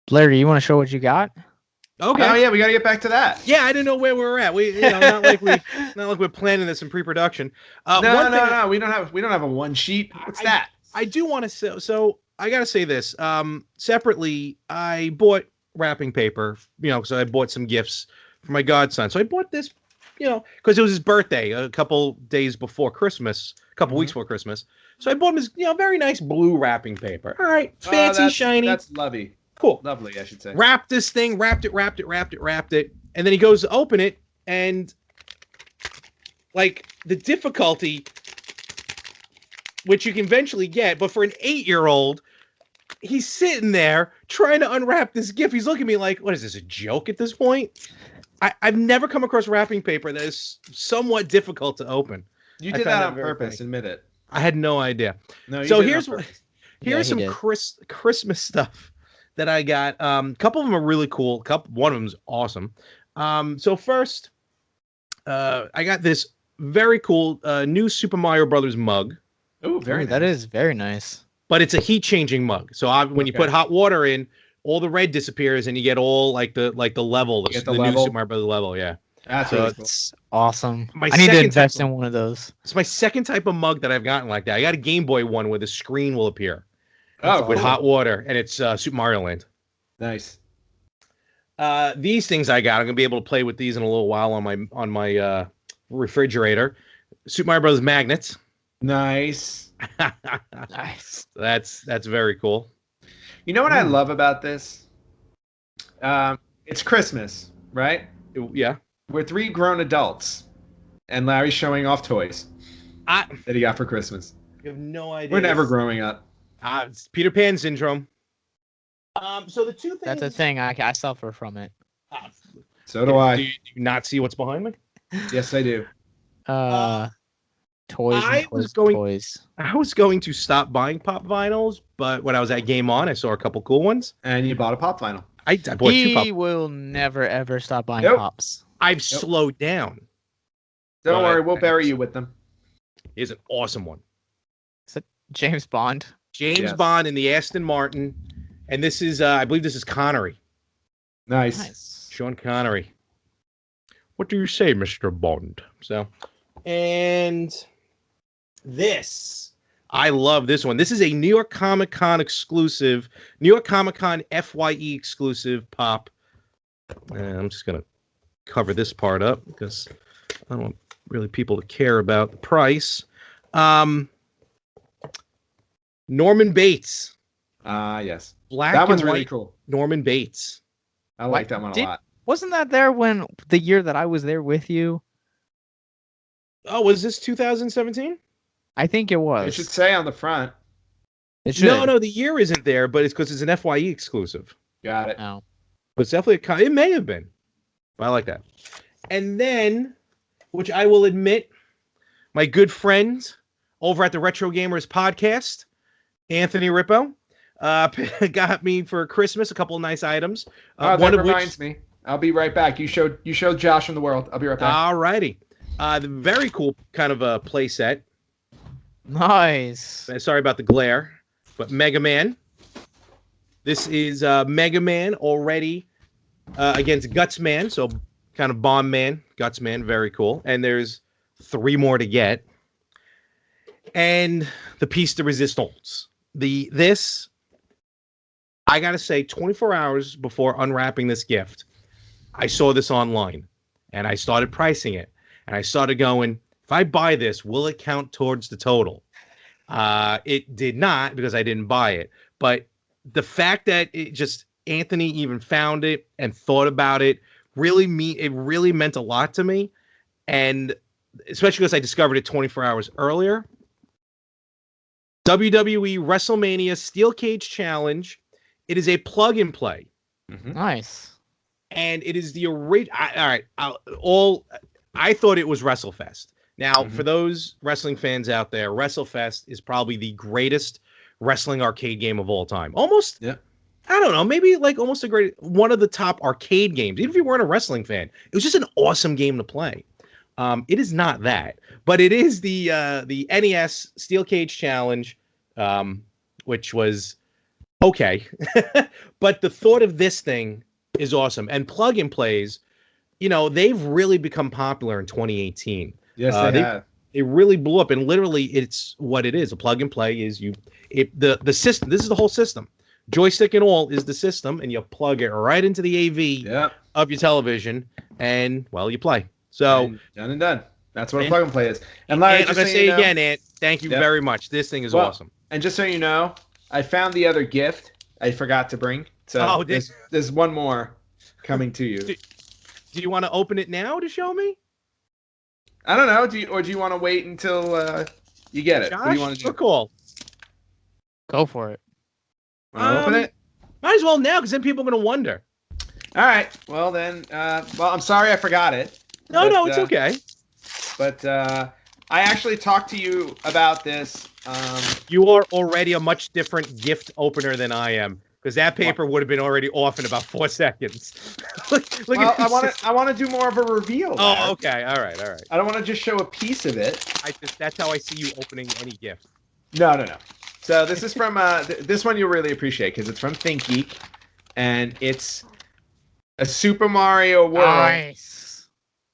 Blair, do you want to show what you got? Okay. Oh yeah, we got to get back to that. Yeah, I didn't know where we were at. We, not like we're planning this in pre-production. No. We don't have a one sheet. What's that? I do want to say. So I got to say this. Separately, I bought wrapping paper. Because I bought some gifts for my godson. So I bought this. Because it was his birthday a couple days before Christmas, a couple weeks before Christmas. So I bought him his, very nice blue wrapping paper. All right, fancy, shiny. That's lovely. Cool. Lovely, I should say. Wrapped this thing, wrapped it. And then he goes to open it, and like the difficulty, which you can eventually get, but for an 8-year-old, he's sitting there trying to unwrap this gift. He's looking at me like, what is this, a joke at this point? I've never come across wrapping paper that is somewhat difficult to open. You did that on purpose, admit it. I had no idea. No, so here's some did. Christmas stuff that I got. A couple of them are really cool. One of them's awesome. So first, I got this very cool new Super Mario Brothers mug. Oh, very nice. That is very nice. But it's a heat changing mug. So when you put hot water in, all the red disappears and you get all like the level, the level. new Super Mario Brothers level. Yeah. That's So really cool. It's awesome. My I need to second invest type in one of those. It's my second type of mug that I've gotten like that. I got a Game Boy one where the screen will appear with hot water, and it's Super Mario Land. Nice. These things I got, I'm gonna be able to play with these in a little while on my refrigerator. Super Mario Brothers magnets. Nice. Nice. That's very cool. You know what I love about this? It's Christmas, right? Yeah. We're 3 grown adults, and Larry's showing off toys that he got for Christmas. You have no idea. We're never growing up. It's Peter Pan syndrome. So the two things. That's a thing. I suffer from it. So do I. Do you not see what's behind me? Yes, I do. Toys. I was going to stop buying pop vinyls, but when I was at Game On, I saw a couple cool ones. And you bought a pop vinyl. I bought 2 pop. He will never ever stop buying pops. I've slowed down. Don't worry, we'll bury you with them. Here's an awesome one. Is it James Bond? James Bond in the Aston Martin, and this is I believe this is Connery. Nice. Sean Connery. What do you say, Mr. Bond? So, and this, I love this one. This is a New York Comic Con exclusive, New York Comic Con FYE exclusive pop. I'm just going to cover this part up because I don't want really people to care about the price. Norman Bates. Yes. Black that one's and really white cool. Norman Bates. I like that one a lot. Wasn't that there when the year that I was there with you? Oh, was this 2017? I think it was. It should say on the front. It should. No, the year isn't there, but it's because it's an FYE exclusive. Got it. Oh. But it's definitely it may have been, but I like that. And then, which I will admit, my good friend over at the Retro Gamers podcast, Anthony Rippo, got me for Christmas a couple of nice items. That reminds me. I'll be right back. You showed Josh in the world. I'll be right back. All righty. The very cool kind of a play set. Nice. Sorry about the glare, but Mega Man. This is Mega Man already against Guts Man, so kind of Bomb Man, Guts Man, very cool. And there's 3 more to get. And the piece de resistance. This, I gotta say, 24 hours before unwrapping this gift, I saw this online, and I started pricing it, and I started going, if I buy this, will it count towards the total? It did not because I didn't buy it, but the fact that Anthony even found it and thought about it really meant a lot to me, and especially because I discovered it 24 hours earlier. WWE WrestleMania Steel Cage Challenge. It is a plug and play. Mm-hmm. Nice. And it is the original. All right. I thought it was WrestleFest. Now, for those wrestling fans out there, WrestleFest is probably the greatest wrestling arcade game of all time. Almost, Yeah. I don't know, maybe like almost one of the top arcade games. Even if you weren't a wrestling fan, it was just an awesome game to play. It is not that, but it is the NES Steel Cage Challenge, which was okay. But the thought of this thing is awesome. And plug and plays, they've really become popular in 2018. Yes, they have. It really blew up, and literally, it's what it is. A plug and play is the system. This is the whole system. Joystick and all is the system, and you plug it right into the AV of your television, and you play. So done and done. That's what a plug and play is. And Larry, I'm gonna say again, Ant, thank you very much. This thing is awesome. And just so you know, I found the other gift I forgot to bring. So there's one more coming to you. Do you want to open it now to show me? I don't know. Do you want to wait until you get it? Josh, what do you want to do? Cool. Go for it. Want to open it? Might as well now, because then people are gonna wonder. All right. Well then. I'm sorry I forgot it. No, it's okay. But I actually talked to you about this. You are already a much different gift opener than I am, because that paper would have been already off in about 4 seconds. look well, I want to do more of a reveal. Oh, okay. All right. I don't want to just show a piece of it. That's how I see you opening any gift. No. So this is from this one you'll really appreciate, because it's from ThinkGeek, and it's a Super Mario World. Nice.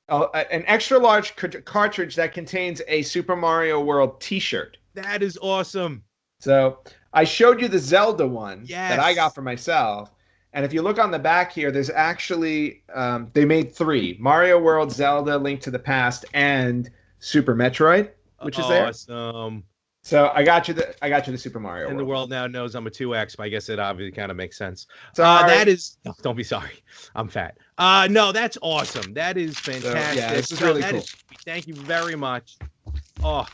An extra large cartridge that contains a Super Mario World T-shirt. That is awesome. So I showed you the Zelda one that I got for myself. And if you look on the back here, there's actually, they made 3. Mario World, Zelda, Link to the Past, and Super Metroid, which is there. Awesome. So I got you the Super Mario And World. the world now knows I'm a 2X, but I guess it obviously kind of makes sense. Sorry. Don't be sorry. I'm fat. No, that's awesome. That is fantastic. Yeah, this is really cool. Thank you very much. Oh,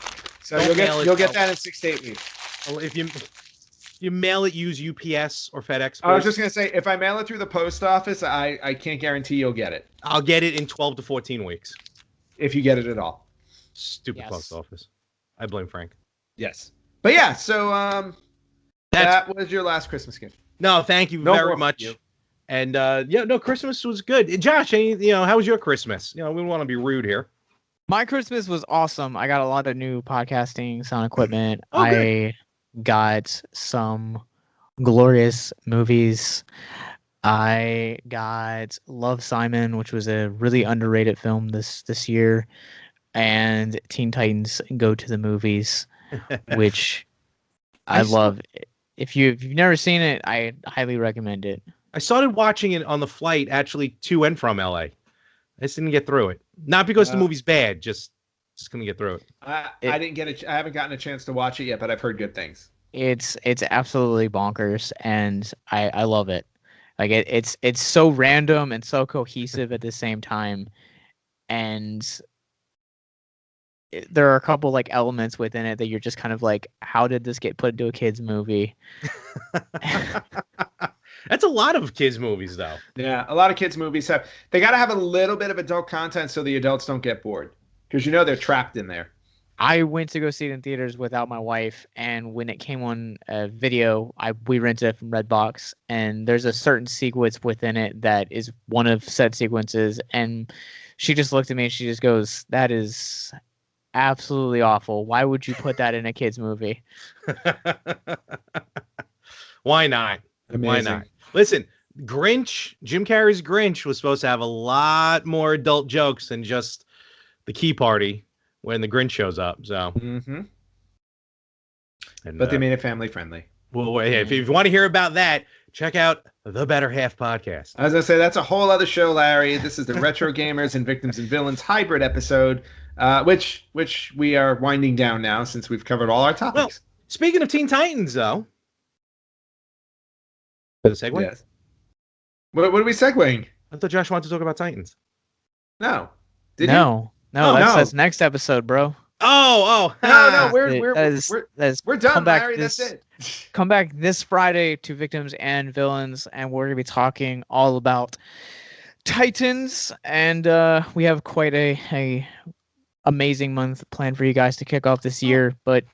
so you'll get that in 6 to 8 weeks. If you mail it, use UPS or FedEx. I was just gonna say, if I mail it through the post office, I can't guarantee you'll get it. I'll get it in 12 to 14 weeks. If you get it at all. Stupid post office. I blame Frank. Yes. But yeah, so that was your last Christmas gift. No, thank you very much. And Christmas was good. Josh, how was your Christmas? We don't want to be rude here. My Christmas was awesome. I got a lot of new podcasting sound equipment. Good. I got some glorious movies. I got Love, Simon, which was a really underrated film this year, and Teen Titans Go to the Movies, which I love. If you've never seen it, I highly recommend it. I started watching it on the flight actually to and from LA. I just didn't get through it. Not because the movie's bad, just couldn't get through it. I haven't gotten a chance to watch it yet, but I've heard good things. It's absolutely bonkers, and I love it. Like it's so random and so cohesive at the same time, and there are a couple like elements within it that you're just kind of like, how did this get put into a kids movie? That's a lot of kids movies, though. Yeah, a lot of kids movies they got to have a little bit of adult content so the adults don't get bored, because they're trapped in there. I went to go see it in theaters without my wife, and when it came on video, we rented it from Redbox, and there's a certain sequence within it that is one of said sequences, and she just looked at me and she just goes, "That is absolutely awful. Why would you put that in a kids movie?" Why not? Amazing. Why not? Listen, Grinch, Jim Carrey's Grinch was supposed to have a lot more adult jokes than just the key party when the Grinch shows up. So, but they made it family friendly. Well, if you want to hear about that, check out the Better Half podcast. I was gonna say that's a whole other show, Larry. This is the Retro Gamers and Victims and Villains hybrid episode, which we are winding down now since we've covered all our topics. Well, speaking of Teen Titans, though. The segue? Yes. What are we segueing? I thought Josh wanted to talk about Titans. No. No, that's next episode, bro. No, we're done, Larry. That's it. Come back this Friday to Victims and Villains, and we're gonna be talking all about Titans, and we have quite a amazing month planned for you guys to kick off this year. But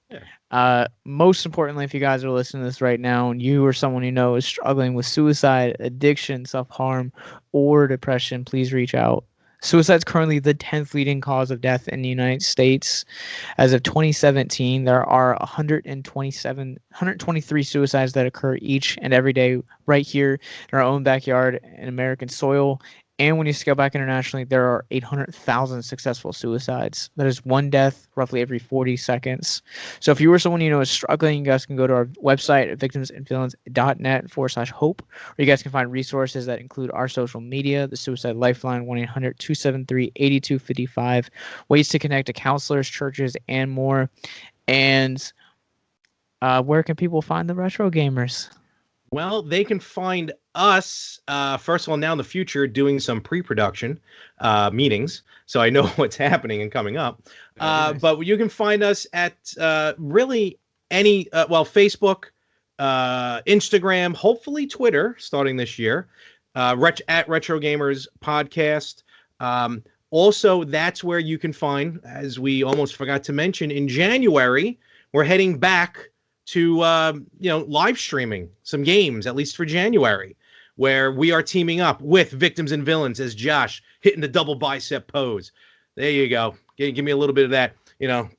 most importantly, if you guys are listening to this right now and you or someone you know is struggling with suicide, addiction, self-harm, or depression, please reach out. Suicide is currently the 10th leading cause of death in the United States. As of 2017, there are 123 suicides that occur each and every day right here in our own backyard in American soil. And when you scale back internationally, there are 800,000 successful suicides. That is one death roughly every 40 seconds. So if you or someone you know is struggling, you guys can go to our website at victimsandvillains.net/hope, where you guys can find resources that include our social media, the Suicide Lifeline, 1-800-273-8255, ways to connect to counselors, churches, and more. And where can people find the Retro Gamers? Well, they can find us, first of all, now in the future, doing some pre-production meetings. So I know what's happening and coming up. Nice. But you can find us at really any, Facebook, Instagram, hopefully Twitter, starting this year, at Retro Gamers Podcast. Also, that's where you can find, as we almost forgot to mention, in January, we're heading back to live streaming some games, at least for January, where we are teaming up with Victims and Villains as Josh hitting the double bicep pose. There you go. Give me a little bit of that,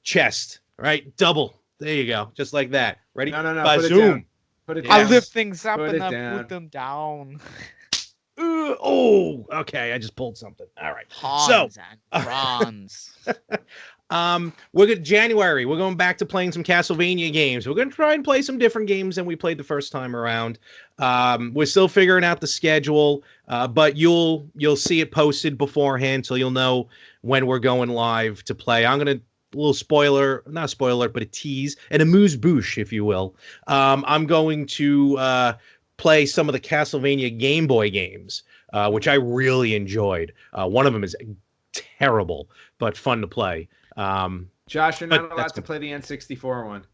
chest, right? Double. There you go. Just like that. Ready? No. Put it down. Put it down. I lift things up and I put them down. Okay. I just pulled something. All right. Hans and Franz. We're good. January. We're going back to playing some Castlevania games. We're going to try and play some different games than we played the first time around. We're still figuring out the schedule, but you'll see it posted beforehand, so you'll know when we're going live to play. I'm gonna a little spoiler, not a spoiler, but a tease and amuse-bouche, if you will. I'm going to play some of the Castlevania Game Boy games, which I really enjoyed. One of them is terrible, but fun to play. Josh, you're not allowed to play the N64 one.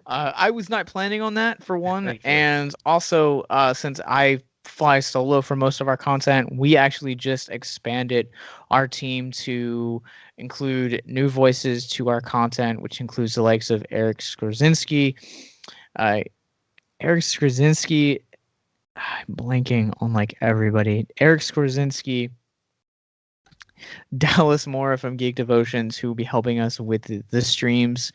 I was not planning on that, for one, and also since I fly solo for most of our content, we actually just expanded our team to include new voices to our content, which includes the likes of Eric Skrozinski. I'm blanking on everybody. Eric Skrozinski, Dallas Mora from Geek Devotions, who will be helping us with the streams,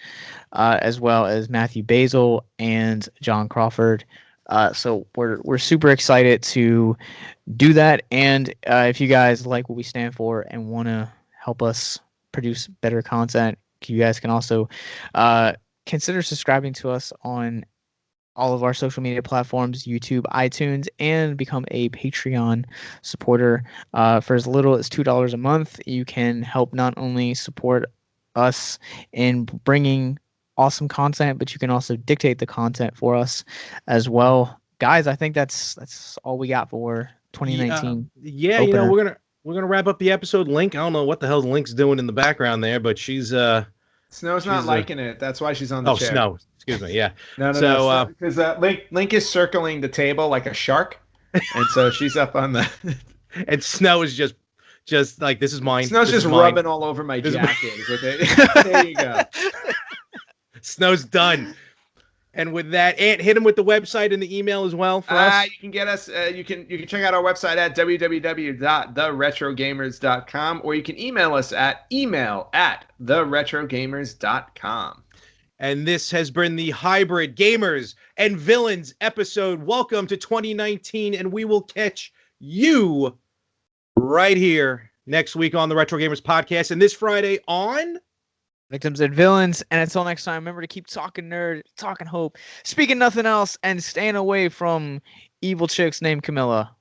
as well as Matthew Basil and John Crawford. So we're super excited to do that. And if you guys like what we stand for and want to help us produce better content, you guys can also consider subscribing to us on all of our social media platforms, YouTube, iTunes, and become a Patreon supporter. For as little as $2 a month, you can help not only support us in bringing awesome content, but you can also dictate the content for us as well. Guys, I think that's all we got for 2019. Yeah, we're gonna wrap up the episode. Link, I don't know what the hell Link's doing in the background there, but she's Snow's not liking it. That's why she's on the chair. Snow. Excuse me. Yeah. No. Because Link is circling the table like a shark, and so she's up on the. And Snow is just like, this is mine. Snow's just rubbing all over my jacket. There you go. Snow's done. And with that, Ant, hit him with the website and the email as well for us. You can get us. You can check out our website at www.theretrogamers.com, or you can email us at email@theretrogamers.com. And this has been the Hybrid Gamers and Villains episode. Welcome to 2019, and we will catch you right here next week on the Retro Gamers Podcast, and this Friday on Victims and Villains. And until next time, remember to keep talking nerd, talking hope, speaking nothing else, and staying away from evil chicks named Camilla.